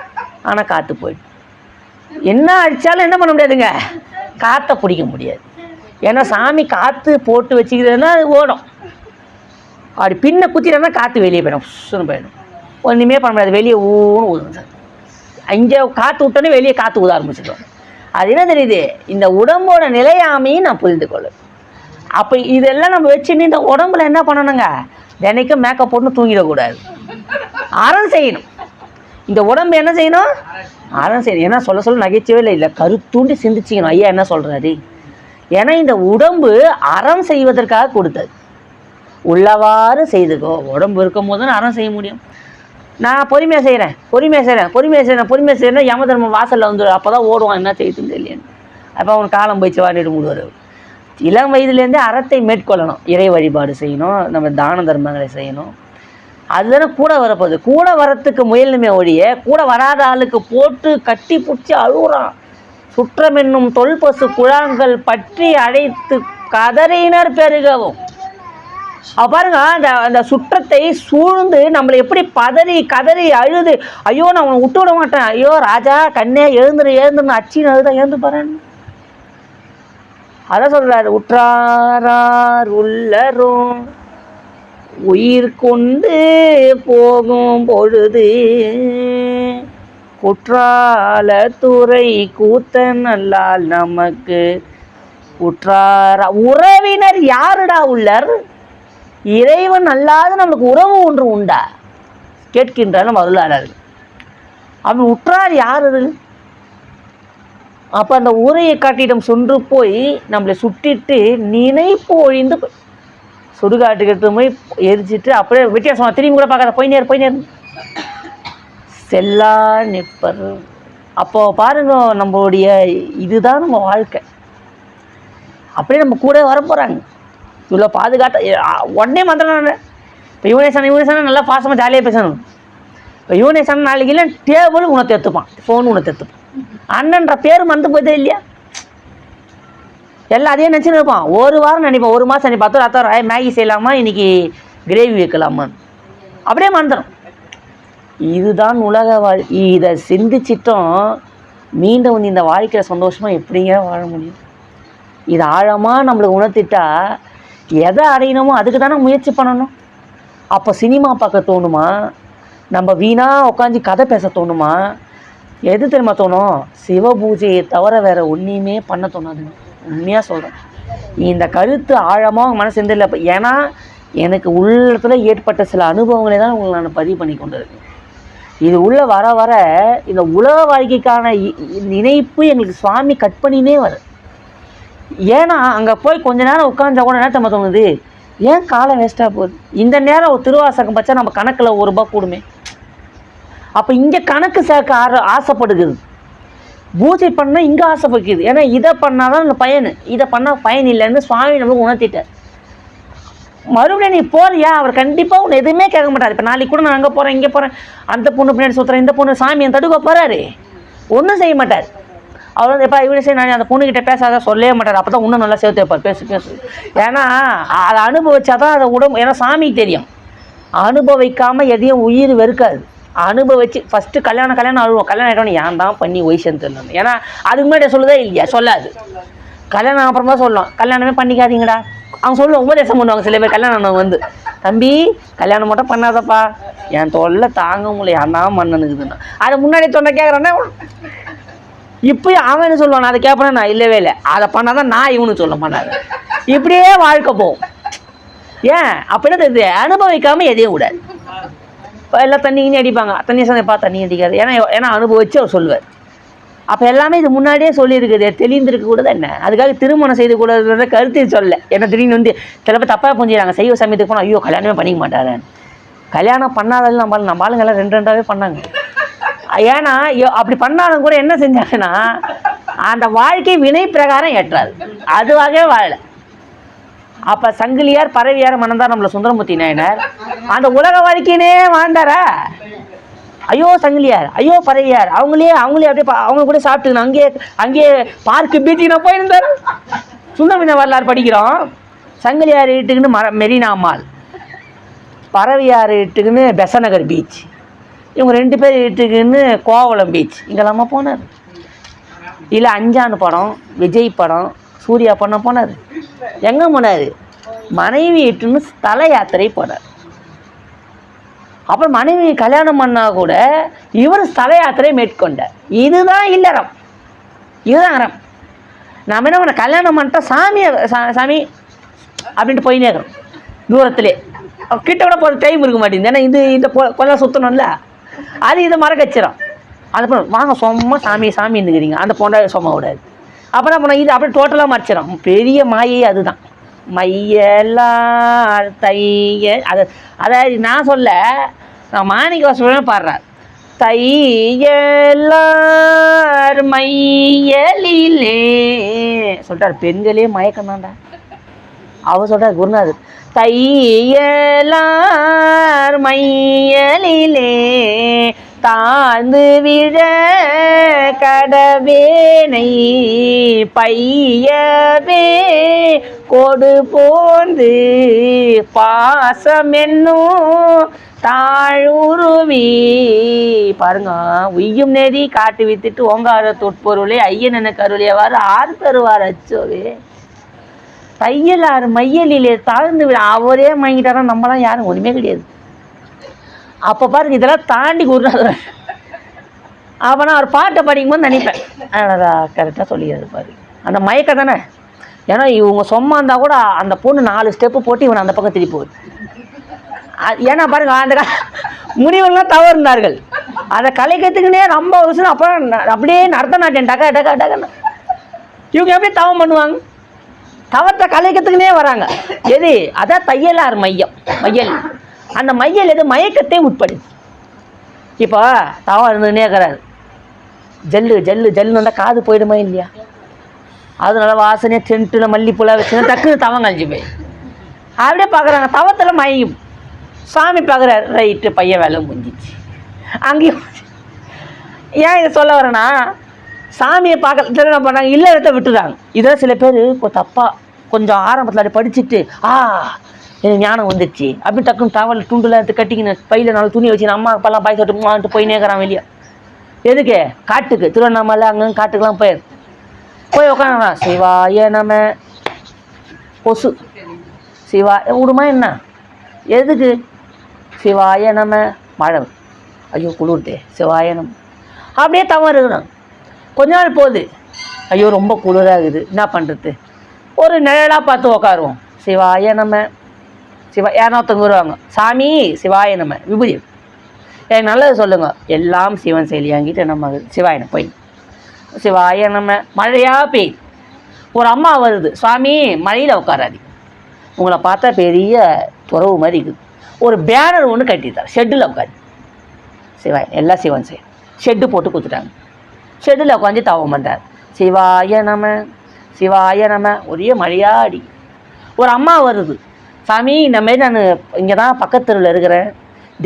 ஆனால் காற்று போயிடும். என்ன அடித்தாலும் என்ன பண்ண முடியாதுங்க, காற்றை பிடிக்க முடியாது. ஏன்னா சாமி காற்று போட்டு வச்சுக்கிறதுனா அது ஓடும். அப்படி பின்ன குத்திட்டோம்னா காற்று வெளியே போயிடும், சுன்னு போயிடும். ஒன்றுமே பண்ண முடியாது, வெளியே ஊன்னு ஊதும் சார். இங்கே காற்று விட்டோன்னே வெளியே காற்று ஊத ஆரம்பிச்சிடும். அது என்ன தெரியுது, இந்த உடம்போட நிலையாமையும் நான் புரிந்து கொள்ளும். அப்போ இதெல்லாம் நம்ம வச்சுன்னு இந்த உடம்புல என்ன பண்ணணுங்க, தினைக்கும் மேக்கப் போட்டு தூங்கிடக்கூடாது, அறம் செய்யணும். இந்த உடம்பு என்ன செய்யணும், அறம் செய்யணும். ஏன்னா சொல்ல நகைச்சுவே இல்லை, கருத்தூண்டி சிந்திச்சிக்கணும் ஐயா என்ன சொல்கிறாரு. ஏன்னா இந்த உடம்பு அறம் செய்வதற்காக கொடுத்தது. உள்ளவாறு செய்துக்கோ, உடம்பு இருக்கும் போது தான் அறம் செய்ய முடியும். நான் பொறுமையாக செய்கிறேன் யம தர்மம் வாசலில் வந்து அப்போ தான் ஓடுவான், என்ன செய்யுதுன்னு தெரியலன்னு. அப்போ அவன் காலம் போயிடுச்சு வாடிட்டு மூடுவார். இளம் வயதுலேருந்தே அறத்தை மேற்கொள்ளணும். இறை வழிபாடு செய்யணும், நம்ம தான தர்மங்களை செய்யணும். அதுதானே கூட வரப்போகுது. கூட வரத்துக்கு முயலுமே ஒழிய கூட வராத ஆளுக்கு போட்டு கட்டி பிடிச்சி அழுகுறான். சுற்றம் என்னும் தொல்பசு குழாங்கள் பற்றி அழைத்து கதறினர் பெருகவும். பாருங்க, அந்த சுற்றத்தை சூழ்ந்து நம்மளை எப்படி கதறி அழுது, ஐயோ நான் உன்னை விட்டு விட மாட்டேன், ஐயோ ராஜா கண்ணே எழுந்துருன்னு அச்சின்னு அழுதான் எழுந்து பாருன்னு. அதான் சொல்றாரு, உற்றாரார் உள்ளரும் உயிர் கொண்டு போகும் பொழுது குற்றால துறை கூத்தன் அல்லால் நமக்கு உற்றாரா. உறவினர் யாருடா உள்ளர், இறைவன் அல்லாது நம்மளுக்கு உறவு ஒன்று உண்டா கேட்கின்றார் நம்ம அருளாளர். அவன் உற்றார் யாரு? அப்போ அந்த ஊரையை காட்டிடம் சொன்று போய் நம்மளை சுட்டிட்டு நினைப்பு ஒழிந்து சுடுகாட்டுக்கு எடுத்து போய் எரிச்சிட்டு அப்படியே வித்தியாசம் திரும்பி கூட பார்க்காத போய் நேர் செல்லா நிற்பர். அப்போ பாருங்க, நம்மளுடைய இதுதான் நம்ம வாழ்க்கை. அப்படியே நம்ம கூட வர போகிறாங்க. இவ்வளோ பாதுகாத்த உடனே மந்திரம். இப்போ யுவனேசன் நல்லா பாசமாக ஜாலியாக பேசணும். இப்போ யுவனேசன் நாளைக்கு இல்லை டேபிள் உனக்கு எடுத்துப்பான், ஃபோன் உனக்கு எடுத்துப்பான். அண்ணன்ற பேர் மறந்து போய்தே இல்லையா, எல்லாம் அதே நினச்சின்னு இருப்பான். ஒரு வாரம் நினைப்பான், ஒரு மாதம் நினைப்பான், அத்தனை மேகி செய்யலாமா, இன்னைக்கு கிரேவி வைக்கலாமா, அப்படியே மறந்துடும். இதுதான் உலக வாழ்க்கை. இதை சிந்திச்சிட்டோம் மீண்டும் வந்து இந்த வாழ்க்கையில் சந்தோஷமாக எப்படிங்க வாழ முடியும்? இது ஆழமாக நம்மளுக்கு உணர்த்திட்டா எதை அடையணுமோ அதுக்கு தானே முயற்சி பண்ணணும். அப்போ சினிமா பார்க்க தோணுமா, நம்ம வீணாக உட்காந்து கதை பேச தோணுமா, எது தெரியுமா தோணும்? சிவ பூஜையை தவிர வேறு ஒன்றையுமே பண்ண தோணாதுங்க. உண்மையாக சொல்கிறேன். இந்த கருத்து ஆழமாக மனசு எந்த இல்லை. ஏன்னா எனக்கு உள்ளத்தில் ஏற்பட்ட சில அனுபவங்களை தான் உங்களை நான் பதிவு பண்ணி கொண்டு இருக்கேன். இது உள்ள வர வர இந்த உலக வாழ்க்கைக்கான நினைப்பு எங்களுக்கு சுவாமி கட் பண்ணினே வரும். ஏன்னா அங்கே போய் கொஞ்ச நேரம் உட்காந்தா கூட என்ன நம்ம தோணுது, ஏன் காலம் வேஸ்ட்டாக போகுது. இந்த நேரம் ஒரு திருவாசகம் பச்சா நம்ம கணக்கில் ₹1 கூடுமே. அப்போ இங்கே கணக்கு சேர்க்க ஆசைப்படுகிறது. பூஜை பண்ணால் இங்கே ஆசைப்படுகிறது. ஏன்னா இதை பண்ணால் தான் அந்த பயன், இதை பண்ணால் பயன் இல்லைன்னு சுவாமி நம்மளுக்கு உணர்த்திட்டார். மறுபடியும் நீ போறியா, அவர் கண்டிப்பாக உன்னை எதுவுமே கேட்க மாட்டார். இப்போ நாளைக்கு கூட நான் அங்கே போகிறேன், இங்கே போகிறேன், அந்த பொண்ணு பின்னாடி சுற்றுறேன், இந்த பொண்ணு சாமியை தடுக்க போகிறாரு, ஒன்றும் செய்ய மாட்டார். அவர் வந்து எப்போ இவனே சரி நான் அந்த பொண்ணுக்கிட்ட பேசாத சொல்லவே மாட்டார். அப்போ தான் இன்னும் நல்லா சேர்த்து வைப்பார், பேசு. ஏன்னா அதை அனுபவிச்சா தான் அதை உடம்பு. ஏன்னா சாமிக்கு தெரியும், அனுபவிக்காமல் எதையும் உயிர் வெறுக்காது. அனுபவிச்சு ஃபஸ்ட்டு கல்யாணம் அழுவோம். கல்யாணம் ஆகிட்டோன்னு ஏன் தான் பண்ணி வயசுன்னு தெரியல. ஏன்னா அதுக்கு முன்னாடி சொல்லுதே இல்லையா, சொல்லாது. கல்யாணம் அப்புறமா சொல்லலாம், கல்யாணமே பண்ணிக்காதீங்கடா அவங்க சொல்லுவோம். உபதேசம் பண்ணுவாங்க சில பேர். கல்யாணம் வந்து தம்பி கல்யாணம் மட்டும் பண்ணாதப்பா, என் தொல்லை தாங்க முடியல, யாருனா மன்னனுக்குதுன்னா அதை முன்னாடி தொண்டை கேட்குறேன்னா இப்போயும் அவன் என்ன சொல்லுவான், அதை கேட்பேன்னா நான் இல்லவே இல்லை, அதை பண்ணாதான் நான் இவனு சொல்ல மாட்டாங்க. இப்படியே வாழ்க்கை போகும். ஏன் அப்படின்னா தெரியுது, அனுபவிக்காமல் எதையும் விடாது. இப்போ எல்லாம் தண்ணி அடிப்பாங்க, தண்ணி சந்தைப்பா தண்ணி அடிக்காது. ஏன்னா அனுபவிச்சு அவர் சொல்லுவார். அப்போ எல்லாமே இது முன்னாடியே சொல்லியிருக்குது, தெளிந்திருக்க கூடாது. என்ன அதுக்காக திருமணம் செய்து கூடாதுன்றத கருத்து சொல்ல. ஏன்னா திடீர்னு வந்து சில பேர் தப்பாக புரிஞ்சுக்கிறாங்க. செய்வ சமயத்துக்கு போனால் ஐயோ கல்யாணமே பண்ணிக்க மாட்டாரன். கல்யாணம் பண்ணாதாலும் நம்ம ஆளுங்கெல்லாம் 2 பண்ணாங்க. ஏன்னா அப்படி பண்ணாலும் கூட என்ன செஞ்சாங்கன்னா அந்த வாழ்க்கை வினை பிரகாரம் ஏற்றாது, அதுவாகவே வாழலை. அப்போ சங்கிலியார் பறவையார் மணந்தார் நம்மள சுந்தரமூர்த்தி நாயனார் அந்த உலக வாழ்க்கையினே வாழ்ந்தாரா? ஐயோ சங்கிலியார், ஐயோ பறவையார், அவங்களே அப்படியே அவங்க கூட சாப்பிட்டுக்கணும். அங்கேயே பார்க்கு பீச்சுக்கு நான் போயிருந்தார். சுந்தரமூர்த்தி வரலாறு படிக்கிறோம். சங்கிலியார் வீட்டுக்குன்னு மெரினா மால், பறவையார் வீட்டுக்குன்னு பெசநகர் பீச், இவங்க 2 பேர் வீட்டுக்குன்னு கோவளம் பீச், இங்கெல்லாமா போனார். இல்லை அஞ்சான் படம், விஜய் படம், சூர்யா படம் போனார். எங்கே போனார்? மனைவி வீட்டுன்னு ஸ்தல யாத்திரை போனார். அப்புறம் மனைவி கல்யாணம் பண்ணால் கூட இவர் ஸ்தல யாத்திரை மேற்கொண்டார். இதுதான் இல்லறம், இதுதான் அறம். நம்ம என்ன பண்ண, கல்யாணம் பண்ணிட்டா சாமி அப்படின்ட்டு போயினே இருக்கிறோம். தூரத்திலே கிட்ட கூட போகிற டைம் இருக்க மாட்டேங்குது. ஏன்னா இந்த கொலை சுற்றணும்ல, அது இதை மறக்க வச்சிடும். அது வாங்க சும்மா சாமி இருந்துக்கிறீங்க, அந்த பொண்டை சும்மா விடாது. அப்புறம் பண்ண இது அப்படியே டோட்டலாக மறைச்சிடும். பெரிய மாயை அதுதான். மையெல்லாம் தைய அதாவது நான் சொல்ல, நான் மாணிக்க வாசகன் பாடுறார். தையலார் மையலிலே சொல்லிட்டார். பெண்களே மயக்கம் தான்டா அவர் சொல்கிறார் குருநாதர். தையலார் மையலிலே தாழ்ந்து விழ கடவேனை பையவே கொடு போந்து பாசம் என்னும் தாழுருவி. பாருங்க, உய்யும் நெறி காட்டு வித்துட்டு ஓங்கார தொட்பொருளே ஐயன் என கருளியவாறு ஆறு தருவார் அச்சோவே. தையலாறு மையலிலே தாழ்ந்து விட அவரே வாங்கிட்டாரா? நம்மளாம் யாரும் ஒன்றுமே கிடையாது. அப்போ பாருங்க, இதெல்லாம் தாண்டி குருநாதர். அப்போ நான் ஒரு பாட்டை படிக்கும்போது நினைப்பேன், அதான் கரெக்டாக சொல்லிடுறது பாரு, அந்த மயக்கம் தானே. ஏன்னா இவங்க சும்மா இருந்தால் கூட அந்த பொண்ணு 4 ஸ்டெப்பு போட்டு இவனை அந்த பக்கம் திருப்பி போகுது. ஏன்னா பாருங்க, அந்த முனிவெல்லாம் தவறு இருந்தார்கள், அதை கலைக்கிறதுக்குன்னே ரொம்ப வருஷம். அப்புறம் அப்படியே நடத்த நாட்டேன் டக்கா டக்கா டக்கா. இவங்க எப்படி தவம் பண்ணுவாங்க? தவத்தை கலைக்கிறதுக்குன்னே வராங்க. எது? அதான் தையலார் மையம், மையல். அந்த மையல் எது? மயக்கத்தை உட்படுது. இப்போ தவம் இருந்துன்னே இருக்கிறாரு, ஜல்லு வந்தால் காது போயிடுமா இல்லையா? அதனால வாசனையாக சென்ட்டில் மல்லிப்பூலாம் வச்சுன்னா டக்குன்னு தவம் கழிஞ்சு போய் அப்படியே பார்க்குறாங்க. தவத்தில் மயம் சாமி பார்க்குறாரு. ரைட்டு, பையன் வேலை முடிஞ்சிச்சு. அங்கேயும் ஏன் இதை சொல்ல வரேன்னா, சாமியை பார்க்க என்ன பண்ணாங்க, இல்லறத்தை விட்டுறாங்க. இதெல்லாம் சில பேர் தப்பாக கொஞ்சம் ஆரம்பத்தில் அப்படி படிச்சுட்டு எனக்கு ஞானம் வந்துடுச்சு அப்படின்னு டக்குன்னு டவல் துண்டுலாம் எடுத்து கட்டிக்கின்னு பையில் 4 துணி வச்சு அம்மா அப்பாலாம் பாய் சொல்லிட்டு போய் நேக்கிறான் வெளியே. எதுக்கு? காட்டுக்கு, திருவண்ணாமலை அங்கே காட்டுக்கெலாம் போய் உட்காந்துடா. சிவாய நம கொசு, சிவா விடுமா என்ன? எதுக்கு? சிவாய நம மழை, ஐயோ குளிர்தே, சிவாய நம. அப்படியே தவறு இருக்கணும். கொஞ்ச நாள் போகுது, ஐயோ ரொம்ப குளிராகுது, என்ன பண்ணுறது? ஒரு நிழலாக பார்த்து உக்காருவோம். சிவாய நம்ம யாரா ஒருத்தவங்க வருவாங்க, சாமி சிவாய நம்ம விபூதி எனக்கு நல்லது சொல்லுங்க, எல்லாம் சிவன் செயலியாங்கிட்டு நம்ம சிவாயனை போய் சிவாய நம்ம. மழையாக பெய்யுது, ஒரு அம்மா வருது, சுவாமி மழையில் உட்காராது, உங்களை பார்த்தா பெரிய துறவு மாதிரி இருக்குது. ஒரு பேனர் ஒன்று கட்டிட்டார், ஷெட்டில் உட்காரு. சிவாய் எல்லாம் சிவன் செயல், ஷெட்டு போட்டு கொடுத்துட்டாங்க. ஷெட்டில் உட்காந்து தவம் பண்ணுறார். சிவாய நம சிவாய நம. ஒரே மழையாக அடி. ஒரு அம்மா வருது, சாமி இந்த மாதிரி நான் இங்கே தான் பக்கத்தில் இருக்கிறேன்,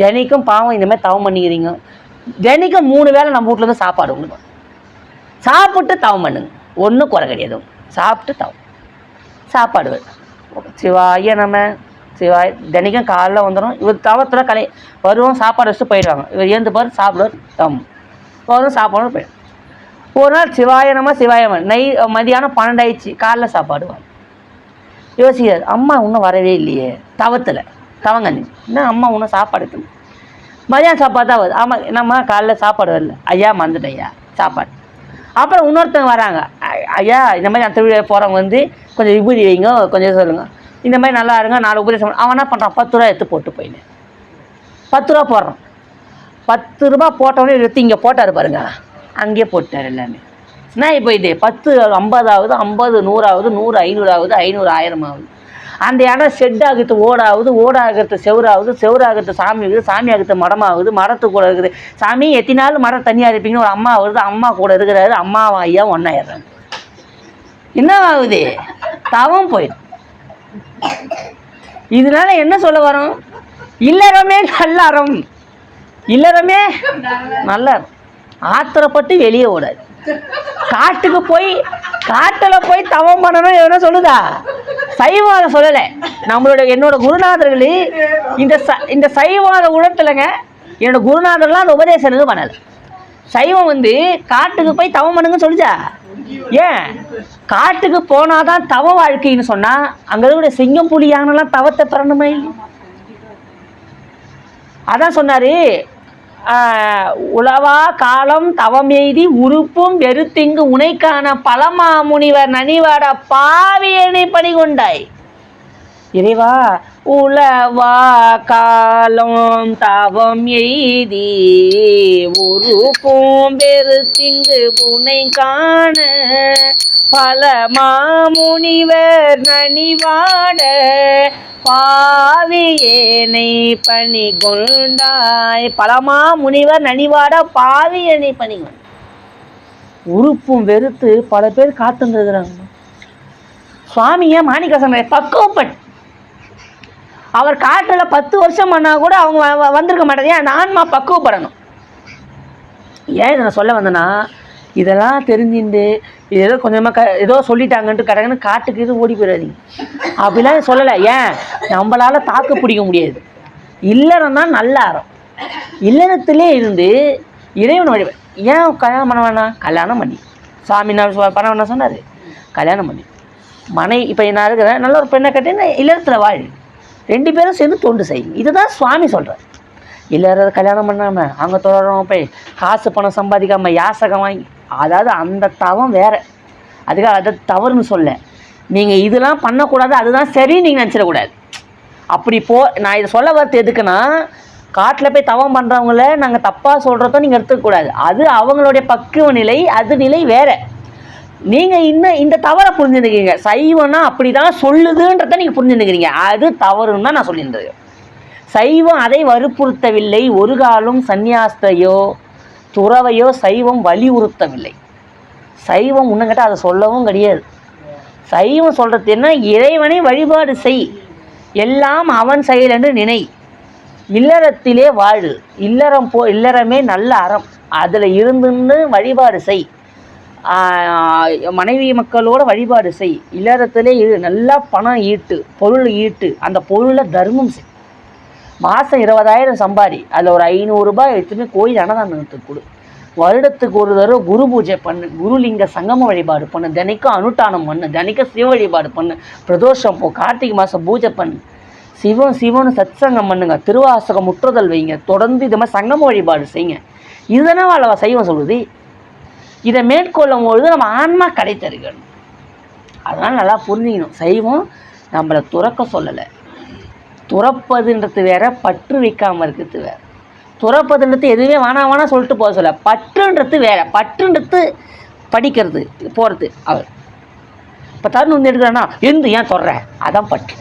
தினைக்கும் பாவம் இந்த மாதிரி தவம் பண்ணிக்கிறீங்க, தினைக்கும் 3 வேளை நம்ம வீட்டில் சாப்பாடு கொடுங்க, சாப்பிட்டு தவம் பண்ணுங்க, ஒன்றும் குறை கிடையாது, சாப்பிட்டு தவம் சாப்பாடு. சிவாய நம்ம சிவாய். தினைக்கும் காலைல வந்துடும், இவர் தவத்தில் வருவோம், சாப்பாடு வச்சுட்டு போயிடுவாங்க. இவர் ஏந்து பாரு சாப்பிடுவார், தவம் வரும், சாப்பாடு போயிடும். ஒரு நாள் சிவாயனமா சிவாயமன் மதியானம் 12 ஆயிடுச்சு, காலைல சாப்பாடுவாங்க. யோசிக்காது, அம்மா இன்னும் வரவே இல்லையே, தவத்தில் தவங்கண்ணி என்ன அம்மா இன்னும் சாப்பாடு இருக்குது, மதியானம் சாப்பாடு தான் வருது. ஆமாம், என்னம்மா காலைல சாப்பாடு வரல, ஐயா மறந்துட்டேன் ஐயா சாப்பாடு. அப்புறம் இன்னொருத்தவங்க வராங்க, ஐயா இந்த மாதிரி அந்த திருவிழா போகிறவங்க கொஞ்சம் விபூதி வைங்க, கொஞ்சம் சொல்லுங்கள், இந்த மாதிரி நல்லா இருங்க, 4 உபதேசம். அவன் என்ன பண்ணுறான், 10 ரூபா எடுத்து போட்டு போயின்னு 10 ரூபா போடுறான். 10 ரூபா போட்டவொடனே எடுத்து இங்கே போட்டார் பாருங்க, அங்கேயே போட்டார் எல்லாமே. நான் இப்போ இது 10 50 ஆகுது, 50 100 ஆகுது, 100 500 ஆகுது, 500 1000 ஆகுது. அந்த இடம் ஷெட் ஆகுது, ஓடாகுது, ஓடாகிறது செவராகுது, செவராகிறது சாமி ஆகுது, சாமி ஆகுது மடமாகுது, மரத்து கூட இருக்குது. சாமி எத்தனை நாள் மரம் தனியாக இருப்பீங்கன்னு ஒரு அம்மா வருது, அம்மா கூட இருக்கிறாரு, அம்மாவும் ஐயா ஒன்றாயிடுறாங்க. என்ன ஆகுது? தவம் போயிடும். இதனால என்ன சொல்ல வரோம்? இல்லறமே நல்லறம், இல்லறமே நல்ல. ஆத்திரப்பட்டு வெளியே ஓடாது. காட்டுக்கு போய் காட்டில் போய் தவம் பண்ணணும் எதுனா சொல்லுதா? சைவாத சொல்லலை. என்னோட குருநாதர்கள் இந்த சைவாத உணர்த்தலைங்க. என்னோட குருநாதர்லாம் அந்த உபதேசம் எதுவும் பண்ணலை. சைவம் காட்டுக்கு போய் தவம் பண்ணுங்கன்னு சொல்லுச்சா? ஏன்? காட்டுக்கு போனாதான் தவ வாழ்க்கைன்னு சொன்னா அங்க இருக்கிற சிங்கம் புலி யானெல்லாம் தவத்தை பெறணுமே. அதான் சொன்னாரு, உளவா காலம் தவம் எய்தி உறுப்பும் வெறுத்திங்கு உனைக்கான பலமா முனிவர் நனிவாட பாவியனை பணி கொண்டாய். இறைவா, உளவா காலம் தவம் எய்தி உறுப்பும் வெறுத்திங்கு உனை காண பல மாமுனிவர் நனிவாட பாவியேனை பணி கொண்டாய். பலமா முனிவர் நனிவாட பாவியனை பணி கொண்டாய். உறுப்பும் வெறுத்து பல பேர் காத்துருக்குறாங்க. சுவாமிய மாணிக்கவாசகரை பக்குவப்பட்டு அவர் காட்டுல 10 வருஷம் பண்ணா கூட அவங்க வந்திருக்க மாட்டாங்க. ஏன்? ஆன்மா பக்குவப்படணும். ஏன் இதை நான் சொல்ல வந்தேன்னா, இதெல்லாம் தெரிஞ்சுட்டு இது ஏதோ கொஞ்சமாக ஏதோ சொல்லிட்டாங்கன்ட்டு கடகன்னு காட்டுக்கு இது ஓடி போயிடாதீங்க. அப்படிலாம் சொல்லலை. ஏன்? நம்மளால் தாக்கு பிடிக்க முடியாது. இல்லறம் தான் நல்ல அறம். இல்லறத்திலே இருந்து இறைவன் வழி. ஏன் கல்யாணம் பண்ண வேணாம்? கல்யாணம் பண்ணி சாமி பண்ண வேணா சொன்னார். கல்யாணம் பண்ணி இப்போ நான் இருக்கிறேன், நல்ல ஒரு பெண்ணை கட்டி இல்லறத்தில் வாழ், 2 பேரும் சேர்ந்து தொண்டு செய்யும். இதுதான் சுவாமி சொல்கிறார். இல்லற கல்யாணம் பண்ணாமல் அங்கே தொடரும் போய் காசு பணம் சம்பாதிக்காமல் யாசகம் வாங்கி, அதாவது அந்த தவம் வேறு. அதுக்காக அதை தவறுன்னு சொல்ல. நீங்கள் இதெல்லாம் பண்ணக்கூடாது, அதுதான் சரின்னு நீங்கள் நினச்சிடக்கூடாது. அப்படி நான் இதை சொல்ல வரது எதுக்குன்னா, காட்டில் போய் தவம் பண்ணுறவங்கள நாங்கள் தப்பாக சொல்கிறதோ நீங்கள் எடுத்துக்கக்கூடாது. அது அவங்களுடைய பக்குவ நிலை, அது நிலை வேறு. நீங்கள் இன்னும் இந்த தவறை புரிஞ்சுருக்கீங்க. சைவம்னா அப்படி தான் சொல்லுதுன்றதை நீங்கள் புரிஞ்சுருக்கிறீங்க. அது தவறுன்னு தான் நான் சொல்லியிருந்தேன். சைவம் அதை வற்புறுத்தவில்லை. ஒரு காலம் சந்நியாசத்தையோ துறவையோ சைவம் வலியுறுத்தவில்லை. சைவம் இன்னும் அதை சொல்லவும் கிடையாது. சைவம் சொல்கிறது என்ன? இறைவனை வழிபாடு செய், எல்லாம் அவன் செயல் என்று நினை, இல்லறத்திலே வாழு, இல்லறமே நல்ல அறம், அதில் இருந்துன்னு வழிபாடு செய், மனைவி மக்களோட வழிபாடு செய், இல்லறத்திலே நல்லா பணம் ஈட்டு, பொருள் ஈட்டு, அந்த பொருளை தர்மம் செய், மாதம் 20,000 சம்பாதி, அதில் ஒரு 500 ரூபாய் எடுத்துன்னு கோயில் அன்னதானத்துக்கு கொடு, வருடத்துக்கு ஒரு தடவை குரு பூஜை பண்ணு, குருலிங்க சங்கம வழிபாடு பண்ணு, தினைக்கும் அனுட்டானம் பண்ணு, தினைக்கும் சிவ வழிபாடு பண்ணு, பிரதோஷம் போ, கார்த்திகை மாதம் பூஜை பண்ணு, சிவனு சத்சங்கம் பண்ணுங்க, திருவாசகம் முற்றுதல் வைங்க, தொடர்ந்து இது மாதிரி சங்கம வழிபாடு செய்யுங்க. இதுதானே వాళ్ళ சைவம் சொல்லுது. இதை மேற்கொள்ளும் பொழுது நம்ம ஆன்மா கடை தருகணும். அதனால் நல்லா புரிஞ்சுக்கணும். சைவம் நம்மளை துறக்க சொல்லலை. துறப்பதுன்றது வேற, பற்று வைக்காமல் இருக்கிறது வேற. துறப்பதுன்றது எதுவுமே வேணா சொல்லிட்டு போக சொல்ல. பற்றுன்றது வேற. பற்றுன்றது படிக்கிறது போகிறது. அவர் இப்போ தருணம் எடுக்கிறான்னா ஏன் தொடர, அதான் பற்று.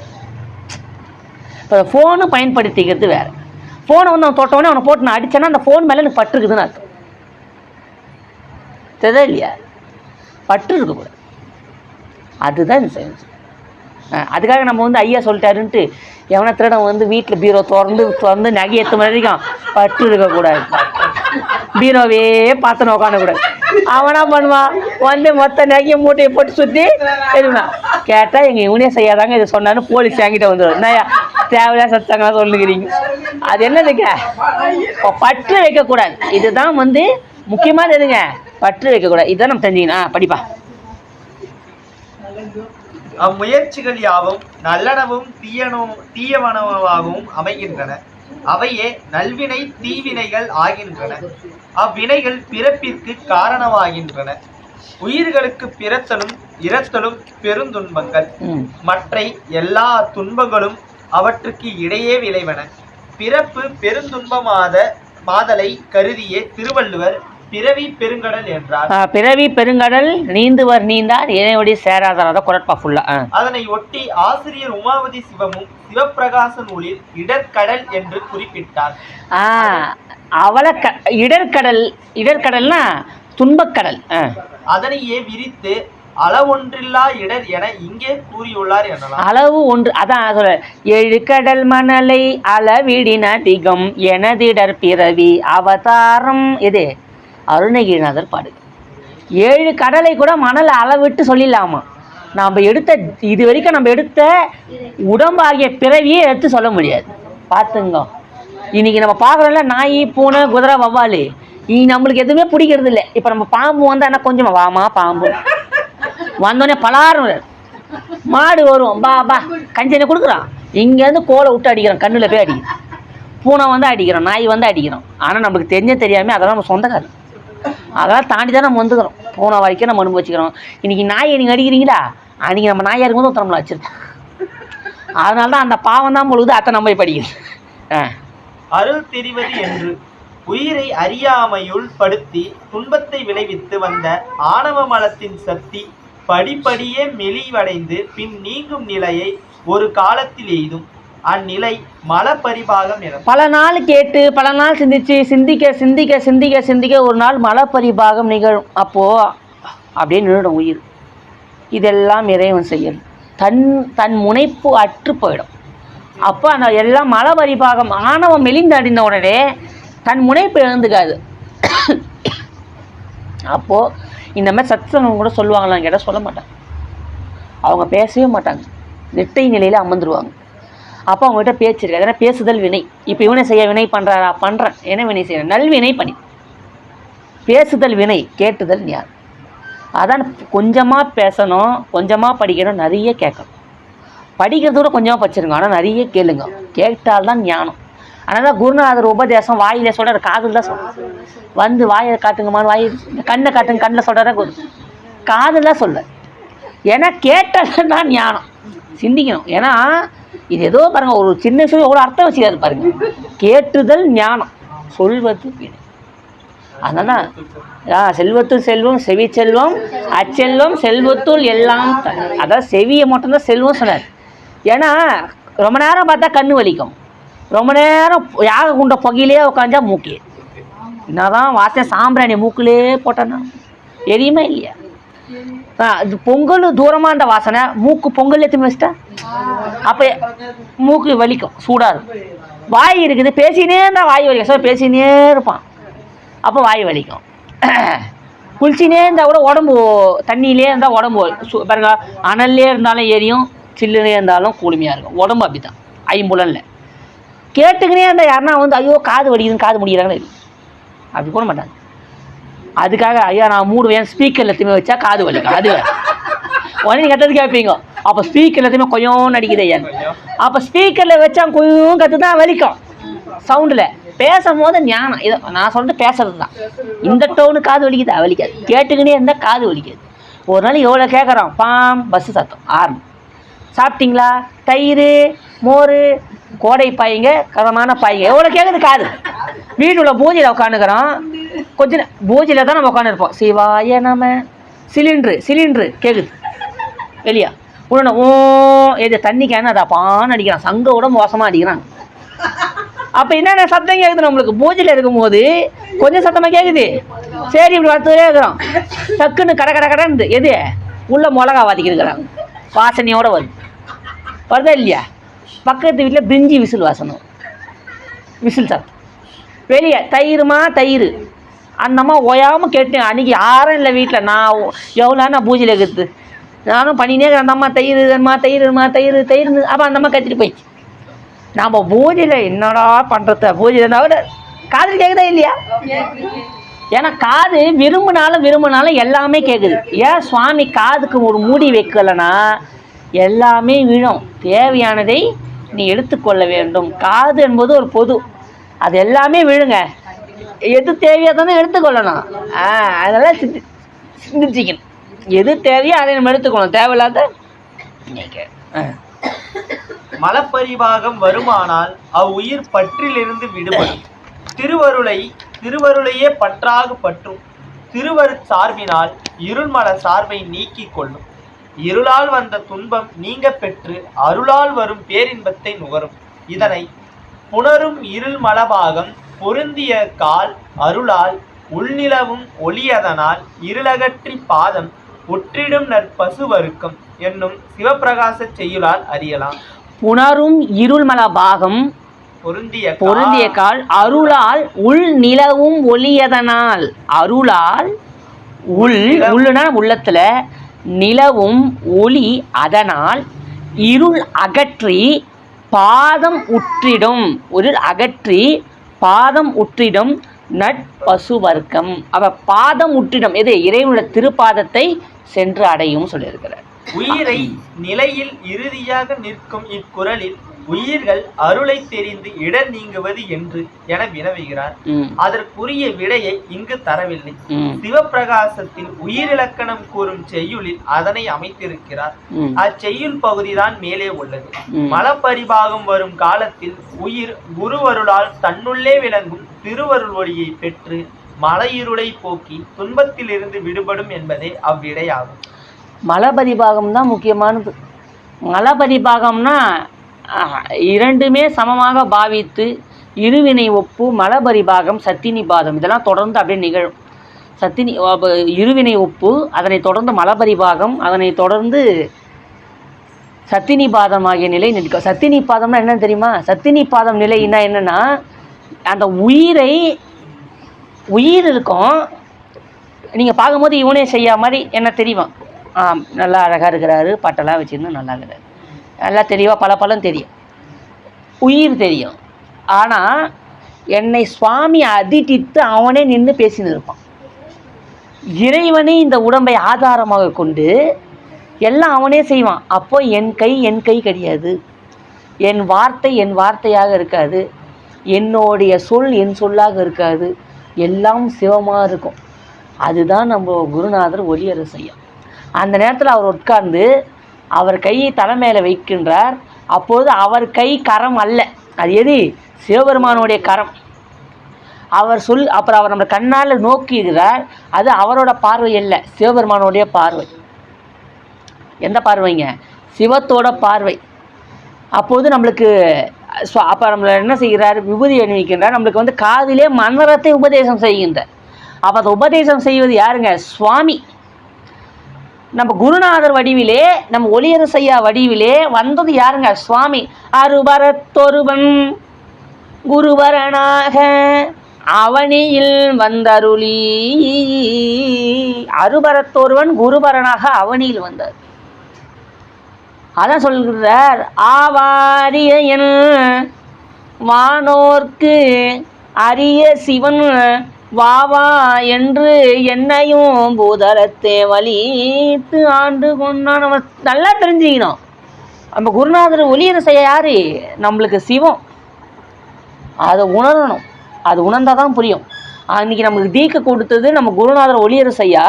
இப்போ ஃபோனு பயன்படுத்திக்கிறது வேறு. ஃபோனை அவன் தொட்டவொடனே அவனை போட்டு நான் அடித்தேன்னா அந்த ஃபோன் மேலே எனக்கு பற்றுக்குதுன்னு அர்த்தம். தெரியுதா இல்லையா? பற்று இருக்கக்கூடாது. அதுதான் இந்த சயின்ஸ். அதுக்காக நம்ம ஐயா சொல்லிட்டாருன்ட்டு எவனா திருடன் வீட்டில் பீரோ திறந்து நகை ஏற்ற வரைக்கும் பற்று இருக்கக்கூடாது. பீரோவே பார்த்துன்னு உட்காந்துக்கூடாது. அவனா பண்ணுவான் மொத்த நகையை மூட்டையை போட்டு சுற்றி தெரியுமா கேட்டால் எங்கள் இவனே செய்யாதாங்க இதை சொன்னான்னு போலீஸ் என்கிட்ட வந்துடும். என்னையா தேவையா சத்தாங்களா சொல்லுங்கிறீங்க? அது என்னதுங்க? பற்று வைக்கக்கூடாது. இதுதான் முக்கியமாக எதுங்க? பற்று வைக்கக்கூடாது. இதுதான் நம்ம தெரிஞ்சுக்கணும். படிப்பா. அம்முயற்சிகள் யாவும் நல்லனவும் தீயவனவாகவும் அமைகின்றன. அவையே நல்வினை தீவினைகள் ஆகின்றன. அவ்வினைகள் பிறப்பிற்கு காரணமாகின்றன. உயிர்களுக்கு பிறத்தலும் இறத்தலும் பெருந்துன்பங்கள். மற்ற எல்லா துன்பங்களும் அவற்றுக்கு இடையே விளைவன. பிறப்பு பெருந்துன்பமாதலை கருதியே திருவள்ளுவர் பிறவி பெருங்கடல் என்றார். பிறவி பெருங்கடல் நீந்துவர் நீந்தார் இணையொடி சேராதார குரட்பா ஃபுல்லா. அதனை ஒட்டி ஆசிரியர் உமாவதி சிவமும் சிவப்பிரகாச நூலில் இடர்கடல் என்று குறிப்பிட்டார். இடர்கடல்னா துன்பக்கடல். அதனையே விரித்து அளவொன்றில்லா இடர் என இங்கே கூறியுள்ளார் எனலாம். அளவு ஒன்று, அதான் சொல்ல, 7 கடல் மணலை அளவிடின் அதிகம் எனதிடர் பிறவி அவதாரம். இது அருணகிரிநாதர் பாடு. 7 கடலை கூட மணல் அளவிட்டு சொல்லிடலாமா? நம்ம எடுத்த இது வரைக்கும் நம்ம எடுத்த உடம்பாகிய பிறவியே எடுத்து சொல்ல முடியாது. பார்த்துங்க, இன்னைக்கு நம்ம பார்க்குறோம்ல, நாய், பூனை, குதிரை, வவ்வால், இனி நம்மளுக்கு எதுவுமே பிடிக்கிறது இல்லை. இப்போ நம்ம பாம்பு வந்தால் என்ன, கொஞ்சமாக வாமா பாம்பு வந்தோடனே பலாரம். மாடு வரும், பா பா கஞ்சனை கொடுக்குறான், இங்கேருந்து கோலை விட்டு அடிக்கிறான், கண்ணில் போய் அடிக்கிறோம். பூனை வந்து அடிக்கிறோம், நாய் வந்து அடிக்கிறோம். ஆனால் நம்மளுக்கு தெரியாமல் அதெல்லாம் நம்ம சொந்தக்காரர், அதெல்லாம் தாண்டி தான் நம்ம வந்துக்கிறோம். பூனை வரைக்கும் நம்ம அனுபவிச்சுக்கிறோம். இன்றைக்கி நாயை நீங்கள் அடிக்கிறீங்களா, அன்றைக்கி நம்ம நாயாக இருக்கும்போது ஒருத்தர் நம்மளை வச்சுருக்கோம். அதனால தான் அந்த பாவம் தான் பொழுது அத்தை நம்ம போய் படிக்கிறது. அருள் தெரிவது என்று உயிரை அறியாமையுள் படுத்தி துன்பத்தை விளைவித்து வந்த ஆணவ மலத்தின் சக்தி படிப்படியே மெலிவடைந்து பின் நீங்கும் நிலையை ஒரு காலத்தில் எய்தும். அந்நிலை மல பரிபாகம் என. பல நாள் கேட்டு பல நாள் சிந்திக்க ஒரு நாள் மல பரிபாகம் நிகழும். அப்போது அப்படியே நின்றுடும் உயிர். இதெல்லாம் இறைவன் செய்யணும். தன் முனைப்பு அற்று போயிடும். அப்போ அந்த எல்லாம் மல பரிபாகம் ஆணவம் மெலிந்து அடிந்த உடனே தன் முனைப்பு எழுந்துக்காது. அப்போது இந்த மாதிரி சத்சங்கம் கூட சொல்லுவாங்களான்னு கேட்டால் சொல்ல மாட்டாங்க. அவங்க பேசவே மாட்டாங்க, நெட்டை நிலையில் அமர்ந்துருவாங்க. அப்போ அவங்ககிட்ட பேச்சு இருக்காது. ஏன்னா பேசுதல் வினை. இப்போ இவனை செய்ய வினை பண்ணுறாரா, பண்ணுறேன். என்ன வினை செய்யறேன்? நல்வினை பண்ணி. பேசுதல் வினை, கேட்டுதல் ஞானம். அதான் கொஞ்சமாக பேசணும், கொஞ்சமாக படிக்கணும், நிறைய கேட்கணும். படிக்கிறதோட கொஞ்சமாக படிச்சிருங்க, ஆனால் நிறைய கேளுங்க. கேட்டால்தான் ஞானம். அதனால தான் குருநாதர் உபதேசம் வாயிலே சொல்கிறார், காதில் தான் சொல்கிறார். வந்து வாயை காட்டுங்கம்மான்னு, வாயை கண்ணை காட்டுங்க, கண்ணில் சொல்கிறாரா குரு, காதில் தான் சொல்ல. ஏன்னா கேட்டது தான் ஞானம். சிந்திக்கணும். ஏன்னா இது ஏதோ பாருங்கள், ஒரு சின்ன விஷயம் எவ்வளோ அர்த்தம் வச்சுக்காது பாருங்கள். கேட்டுதல் ஞானம், சொல்வது வினை. அதனால் செல்வத்துள் செல்வம் செவி செல்வம் அச்செல்வம் செல்வத்துள் எல்லாம். அதாவது செவியை மட்டும்தான் செல்வம் சொன்னார். ஏன்னா ரொம்ப நேரம் பார்த்தா கண்ணு வலிக்கும், ரொம்ப நேரம் யாக குண்ட புகையிலே உட்காந்தா மூக்கே என்னதான் வாசனை சாம்பிராணி மூக்கிலே போட்டோன்னா எரியுமா இல்லையா? இது பொங்கல் தூரமாக அந்த வாசனை, மூக்கு பொங்கல் எடுத்து வச்சிட்டா அப்போ மூக்கு வலிக்கும், சூடாக இருக்கும். வாய் இருக்குது, பேசினே இருந்தால் வாய் வலிக்கும். சார் பேசினே இருப்பான், அப்போ வாய் வலிக்கும். குளிச்சினே இருந்தால் கூட உடம்பு, தண்ணியிலே இருந்தால் உடம்பு பாருங்க, அனல்லே இருந்தாலும் எரியும், சில்லுனே இருந்தாலும் குளுமையாக இருக்கும். உடம்பு அப்படி தான் ஐம்புலனில். கேட்டுக்கினே இருந்தால் யாருன்னா வந்து ஐயோ காது வலிக்குதுன்னு காது முடிகிறாங்கன்னு அப்படி போட மாட்டாங்க. அதுக்காக ஐயா நான் மூடுவேன், ஸ்பீக்கர் எல்லாத்தையுமே வச்சா காது வலிக்கும். அது உடனே நீங்கள் கற்றுறது கேட்பீங்க, அப்போ ஸ்பீக்கர் எல்லாத்தையுமே கொஞ்சம் அடிக்குது ஐயா. அப்போ ஸ்பீக்கரில் வச்சா கொஞ்சம் கற்று தான் வலிக்கும். சவுண்டில் பேசும்போது ஞானம். இதை நான் சொல்லிட்டு பேசுறது தான். இந்த டோனு காது வலிக்குது, வலிக்காது. கேட்டுக்கினே இருந்தால் காது வலிக்காது. ஒரு நாள் எவ்வளோ கேட்குறோம், பாம் பஸ்ஸு சத்தம் ஆரம்பம். சாப்பிட்டீங்களா, தயிர் மோர் கோடை பாய்ங்க, கரமான பாய்ங்க, எவ்வளோ கேட்குது காது. வீட்டுள்ள பூஜையில் உட்காந்துக்கிறோம், கொஞ்சம் பூஜையில் தான் நம்ம உட்காந்துருப்போம். சிவாய நம்ம சிலிண்ட்ரு கேட்குது வெளியா. உடனே ஓ எது தண்ணி கேன அதை அப்பான்னு அடிக்கிறான், சங்கோட மோசமாக அடிக்கிறான். அப்போ என்னென்ன சத்தம் கேட்குது நம்மளுக்கு? பூஜையில் இருக்கும்போது கொஞ்சம் சத்தமாக கேட்குது. சரி இப்படி வளர்த்துலே இருக்கிறோம், டக்குன்னு கடந்து எது உள்ள மிளகா வாதிக்கிருக்கிறாங்க, வாசனையோடு வருதா இல்லையா? பக்கத்து வீட்டில் பிரிஞ்சி விசில் வாசனம், விசில் சத்தம். வெளியே தயிர் அந்தம்மா ஓயாமல் கேட்டேன். அன்றைக்கி யாரும் இல்லை வீட்டில். நான் எவ்வளோ நான் பூஜையில் இருக்குது, நானும் பண்ணினே அந்த அம்மா தயிர். அப்போ அந்த அம்மா கத்திட்டு போயிடுச்சு. நாம் பூஜையில் என்னடா பண்ணுறது, பூஜையில் தவிர காதில் கேட்குதா இல்லையா? ஏன்னா காது விரும்பினாலும் எல்லாமே கேட்குது. ஏன் சுவாமி காதுக்கு ஒரு மூடி வைக்கலைன்னா எல்லாமே விழும். தேவையானதை நீ எடுத்துக்கொள்ள வேண்டும். காது என்பது ஒரு பொது, அது எல்லாமே விழுங்க. எது தேவையோ தானே எடுத்துக்கொள்ளணும். அதெல்லாம் சிந்திச்சிக்கணும். எது தேவையோ அதை நம்ம எடுத்துக்கணும், தேவையில்லாத மலப்பரிபாகம் வருமானால் அவ்வுயிர் பற்றிலிருந்து விடுபடும். திருவருளையே பற்றாக பற்றும். திருவரு சார்பினால் இருள்மல சார்பை நீக்கி கொள்ளும். இருளால் வந்த துன்பம் நீங்க பெற்று அருளால் வரும் பேரின்பத்தை நுகரும். இதனை புணரும் இருள் மலபாகம் பொருந்திய கால் அருளால் உள்நிலவும் ஒளியதனால் இருளகற்றி பாதம் உற்றிடும் நற்பசு வருக்கம் என்னும் சிவப்பிரகாச செய்யுளால் அறியலாம். புணரும் இருள்மல பாகம் பொருந்திய கால் அருளால் உள் நிலவும் ஒளியதனால், அருளால் உள்ளுனா உள்ளத்துல நிலவும் ஒளி அதனால் இருள் அகற்றி பாதம் உற்றிடும், இருள் அகற்றி பாதம் உற்றிடும் நட்பசு வர்க்கம். அவ பாதம் உற்றிடும் எது? இறைவனுடைய திருப்பாதத்தை சென்று அடையும் சொல்லியிருக்கிறார். உயிரை நிலையில் இறுதியாக நிற்கும் இக்குறளில் உயிர்கள் அருளை தெரிந்து இடர் நீங்குவது என்று என வினவுகிறார். அதற்குரிய விடையை இங்கு தரவில்லை. சிவப்பிரகாசத்தில் உயிரிலக்கணம் கூறும் செய்யுளில் அதனை அமைத்திருக்கிறார். அச்செய்யுள் பகுதிதான் மேலே உள்ளது. மலப்பரிபாகம் வரும் காலத்தில் உயிர் குருவருளால் தன்னுள்ளே விளங்கும் திருவருள் ஒளியை பெற்று மலையிருளை போக்கி துன்பத்தில் இருந்து விடுபடும் என்பதே அவ்விடையாகும். மலபரிபாகம் தான் முக்கியமானது. மலபரிபாகம்னா இரண்டுமே சமமாக பாவித்து இருவினை ஒப்பு, மலபரிபாகம் சத்தினிபாதம் இதெல்லாம் தொடர்ந்து அப்படியே நிகழும். இருவினை ஒப்பு, அதனை தொடர்ந்து மலபரிபாகம், அதனை தொடர்ந்து சத்தினிபாதம் ஆகிய நிலை நிற்கும். சத்தினிபாதம்னா என்னன்னு தெரியுமா? சத்தினிபாதம் நிலைன்னா என்னன்னா, அந்த உயிர் இருக்கும், நீங்கள் பார்க்கும்போது இவனே செய்ய மாதிரி என்ன தெரியுமா? நல்லா அழகாக இருக்கிறாரு, பட்டெல்லாம் வச்சுருந்து நல்லா இருக்கிறாரு, நல்லா தெளிவாக பல தெரியும், உயிர் தெரியும். ஆனால் என்னை சுவாமி அதிட்டித்து அவனே நின்று பேசின்னு இருப்பான். இறைவனே இந்த உடம்பை ஆதாரமாக கொண்டு எல்லாம் அவனே செய்வான். அப்போ என் கை கிடையாது, என் வார்த்தையாக இருக்காது, என்னுடைய சொல் என் சொல்லாக இருக்காது, எல்லாம் சிவமாக இருக்கும். அதுதான் நம்ம குருநாதர் ஒளியரசையா. அந்த நேரத்தில் அவர் உட்கார்ந்து அவர் கையை தலை மேலே வைக்கின்றார். அப்போது அவர் கை கரம் அல்ல, அது எது? சிவபெருமானுடைய கரம். அப்புறம் அவர் நம்ம கண்ணால் நோக்குகிறார். அது அவரோட பார்வை அல்ல, சிவபெருமானுடைய பார்வை. எந்த பார்வைங்க? சிவத்தோட பார்வை. அப்போது நம்மளுக்கு அப்போ நம்மளை என்ன செய்கிறார்? விபூதி அணிவிக்கின்றார். நம்மளுக்கு காதிலே மந்திரத்தை உபதேசம் செய்கின்றார். அப்போ அதை உபதேசம் செய்வது யாருங்க? சுவாமி. நம்ம குருநாதர் வடிவிலே, நம்ம ஒளியரசையா வடிவிலே வந்தது யாருங்க? சுவாமி. அருபரத்தொருவன் குருவரனாக அவனியில் வந்தருளி, அருபரத்தொருவன் குருவரனாக அவனியில் வந்தார். அதான் சொல்கிறார், ஆவாரியன் வானோர்க்கு அரிய சிவன் வாவா என்று என்னையும் பூதரத்தே வலித்து ஆண்டு கொண்டான். நம்ம நல்லா தெரிஞ்சுக்கணும், நம்ம குருநாதர் ஒளியரசையா யாரு? நம்மளுக்கு சிவம். அதை உணரணும். அது உணர்ந்தால் தான் புரியும். அன்றைக்கி நம்மளுக்கு தீக்க கொடுத்தது நம்ம குருநாதர் ஒளியரசையா.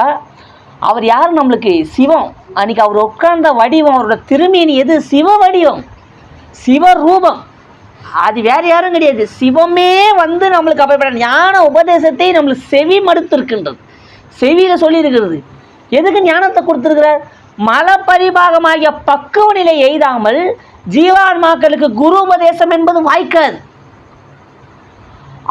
அவர் யார்? நம்மளுக்கு சிவம். அன்றைக்கி அவர் உட்கார்ந்த வடிவம், அவரோட திருமேனி எது? சிவ வடிவம், சிவரூபம். அது வேறு யாரும் கிடையாது, சிவமே நம்மளுக்கு அப்படிப்பட்ட ஞான உபதேசத்தை நம்மளுக்கு செவி மடுத்திருக்கின்றது, செவியில் சொல்லியிருக்கிறது. எதுக்கு ஞானத்தை கொடுத்துருக்கிறார்? மலப்பரிபாகமாகிய பக்குவ நிலை எய்தாமல் ஜீவான்மாக்களுக்கு குரு உபதேசம் என்பது வாய்க்காது.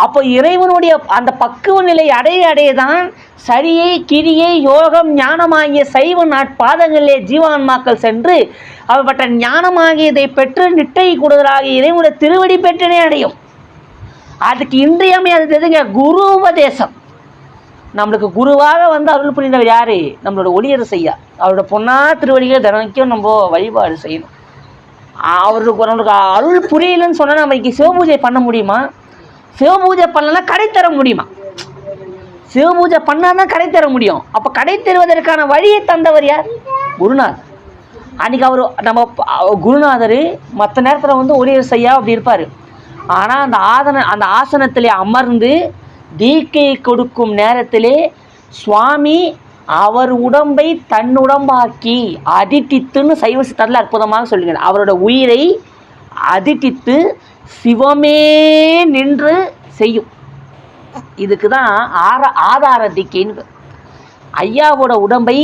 அப்போ இறைவனுடைய அந்த பக்குவ நிலை அடையதான் சரியை கிரியை யோகம் ஞானமாகிய சைவ நாட்பாதங்களிலே ஜீவான்மாக்கள் சென்று அவப்பட்ட ஞானமாகியதை பெற்று நிட்டை கூடுதலாகிய இறைவனுடைய திருவடி பெற்றனே அடையும். அதுக்கு இன்றியமையாதது எதுங்க? குரு உபதேசம். நம்மளுக்கு குருவாக அருள் புரிந்தவர் யாரு? நம்மளோட ஒளியரசையா. அவரோட பொன்னா திருவடிகளை தினக்கும் நம்ம வழிபாடு செய்யணும். நம்மளுக்கு அருள் புரியலன்னு சொன்னால் நம்ம இன்னைக்கு சிவபூஜை பண்ண முடியுமா? சிவபூஜை பண்ணலன்னா கடை தர முடியுமா? சிவபூஜை பண்ணாதான் கடை தர முடியும். அப்போ கடை தருவதற்கான வழியை தந்தவர் யார்? குருநாதர். அன்றைக்கி அவர் நம்ம குருநாதர் மற்ற நேரத்தில் ஒளியரசையா அப்படி இருப்பார். ஆனால் அந்த ஆசனத்திலே அமர்ந்து தீக்கை கொடுக்கும் நேரத்திலே சுவாமி அவர் உடம்பை தன்னுடம்பாக்கி அதிட்டித்துன்னு சைவ சித்தாந்தத்தில் அற்புதமாக சொல்லுங்கள். அவரோட உயிரை அதிட்டித்து சிவமே நின்று செய்யும். இதுக்கு தான் ஆதார தீக்கைன்னு. ஐயாவோட உடம்பை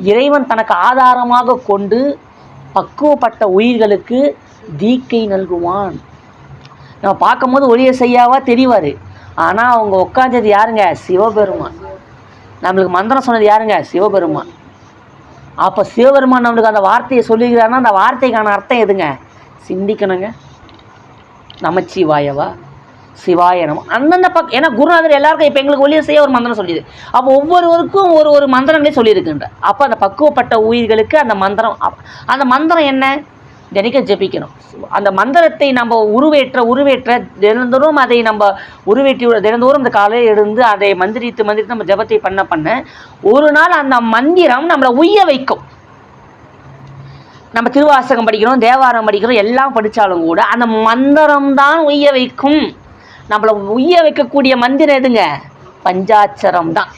இறைவன் தனக்கு ஆதாரமாக கொண்டு பக்குவப்பட்ட உயிர்களுக்கு தீக்கை நல்குவான். நம்ம பார்க்கும்போது ஒளியரசையாவா தெரிவார். ஆனால் அவங்க உட்காந்தது யாருங்க? சிவபெருமான். நம்மளுக்கு மந்திரம் சொன்னது யாருங்க? சிவபெருமான். அப்போ சிவபெருமான் நம்மளுக்கு அந்த வார்த்தையை சொல்லிக்கிறாருன்னா அந்த வார்த்தைக்கான அர்த்தம் எதுங்க? சிந்திக்கணுங்க. நமச்சிவாயவா, சிவாய நம, அந்தந்த ஏன்னா குருநாதர் எல்லாருக்கும் இப்போ எங்களுக்கு ஒளியை செய்ய ஒரு மந்திரம் சொல்லிடுது. அப்போ ஒவ்வொருவருக்கும் ஒரு மந்திரங்களே சொல்லியிருக்குன்ற. அப்போ அந்த பக்குவப்பட்ட உயிர்களுக்கு அந்த மந்திரம் என்ன? தினைக்கும் ஜெபிக்கணும். அந்த மந்திரத்தை நம்ம உருவேற்ற தினந்தோறும் அதை நம்ம உருவேற்றி தினந்தோறும் இந்த காலையில் எழுந்து அதை மந்திரித்து நம்ம ஜபத்தை பண்ண ஒரு நாள் அந்த மந்திரம் நம்மளை உய்ய வைக்கும். நம்ம திருவாசகம் படிக்கிறோம், தேவாரம் படிக்கிறோம், எல்லாம் படித்தாலும் கூட அந்த மந்திரம் தான் உய்ய வைக்கும். நம்மளை உய்ய வைக்கக்கூடிய மந்திரம் எதுங்க? பஞ்சாட்சரம் தான்.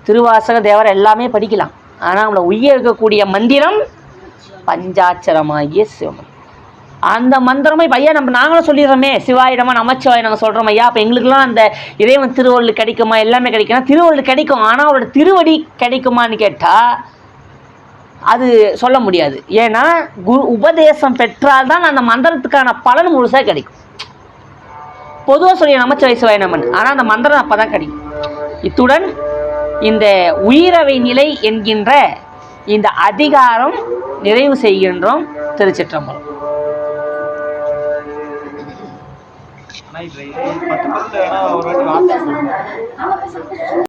திருவாசகம் தேவாரம் எல்லாமே படிக்கலாம், ஆனால் நம்மளை உய்ய வைக்கக்கூடிய மந்திரம் பஞ்சாட்சரமாகிய சிவம். அந்த மந்திரமே ஐயா நாங்களும் சொல்லிடுறோமே, சிவாயிடமா நமச்சிவாய் நாங்கள் சொல்கிறோம் ஐயா. அப்போ எங்களுக்குலாம் அந்த இறைவன் திருவள்ளுவர் கிடைக்குமா? எல்லாமே கிடைக்குமா? திருவள்ளுவர் கிடைக்கும், ஆனால் அவரோட திருவடி கிடைக்குமான்னு கேட்டால் அது சொல்ல முடியாது. ஏன்னா உபதேசம் பெற்றால்தான் அந்த மந்திரத்துக்கான பலன் முழுசாக கிடைக்கும். பொதுவாக சொல்லி நமச்சிவாய் சிவாய நமன், ஆனால் அந்த மந்திரம் அப்போ தான் கிடைக்கும். இத்துடன் இந்த உயிரவை நிலை என்கின்ற இந்த அதிகாரம் நிறைவு செய்கின்றோம். திருச்சிற்றம்பலம். ஆனால் இப்போ 10 பேருக்கு ஒரு வாட்டி வாசிச்சு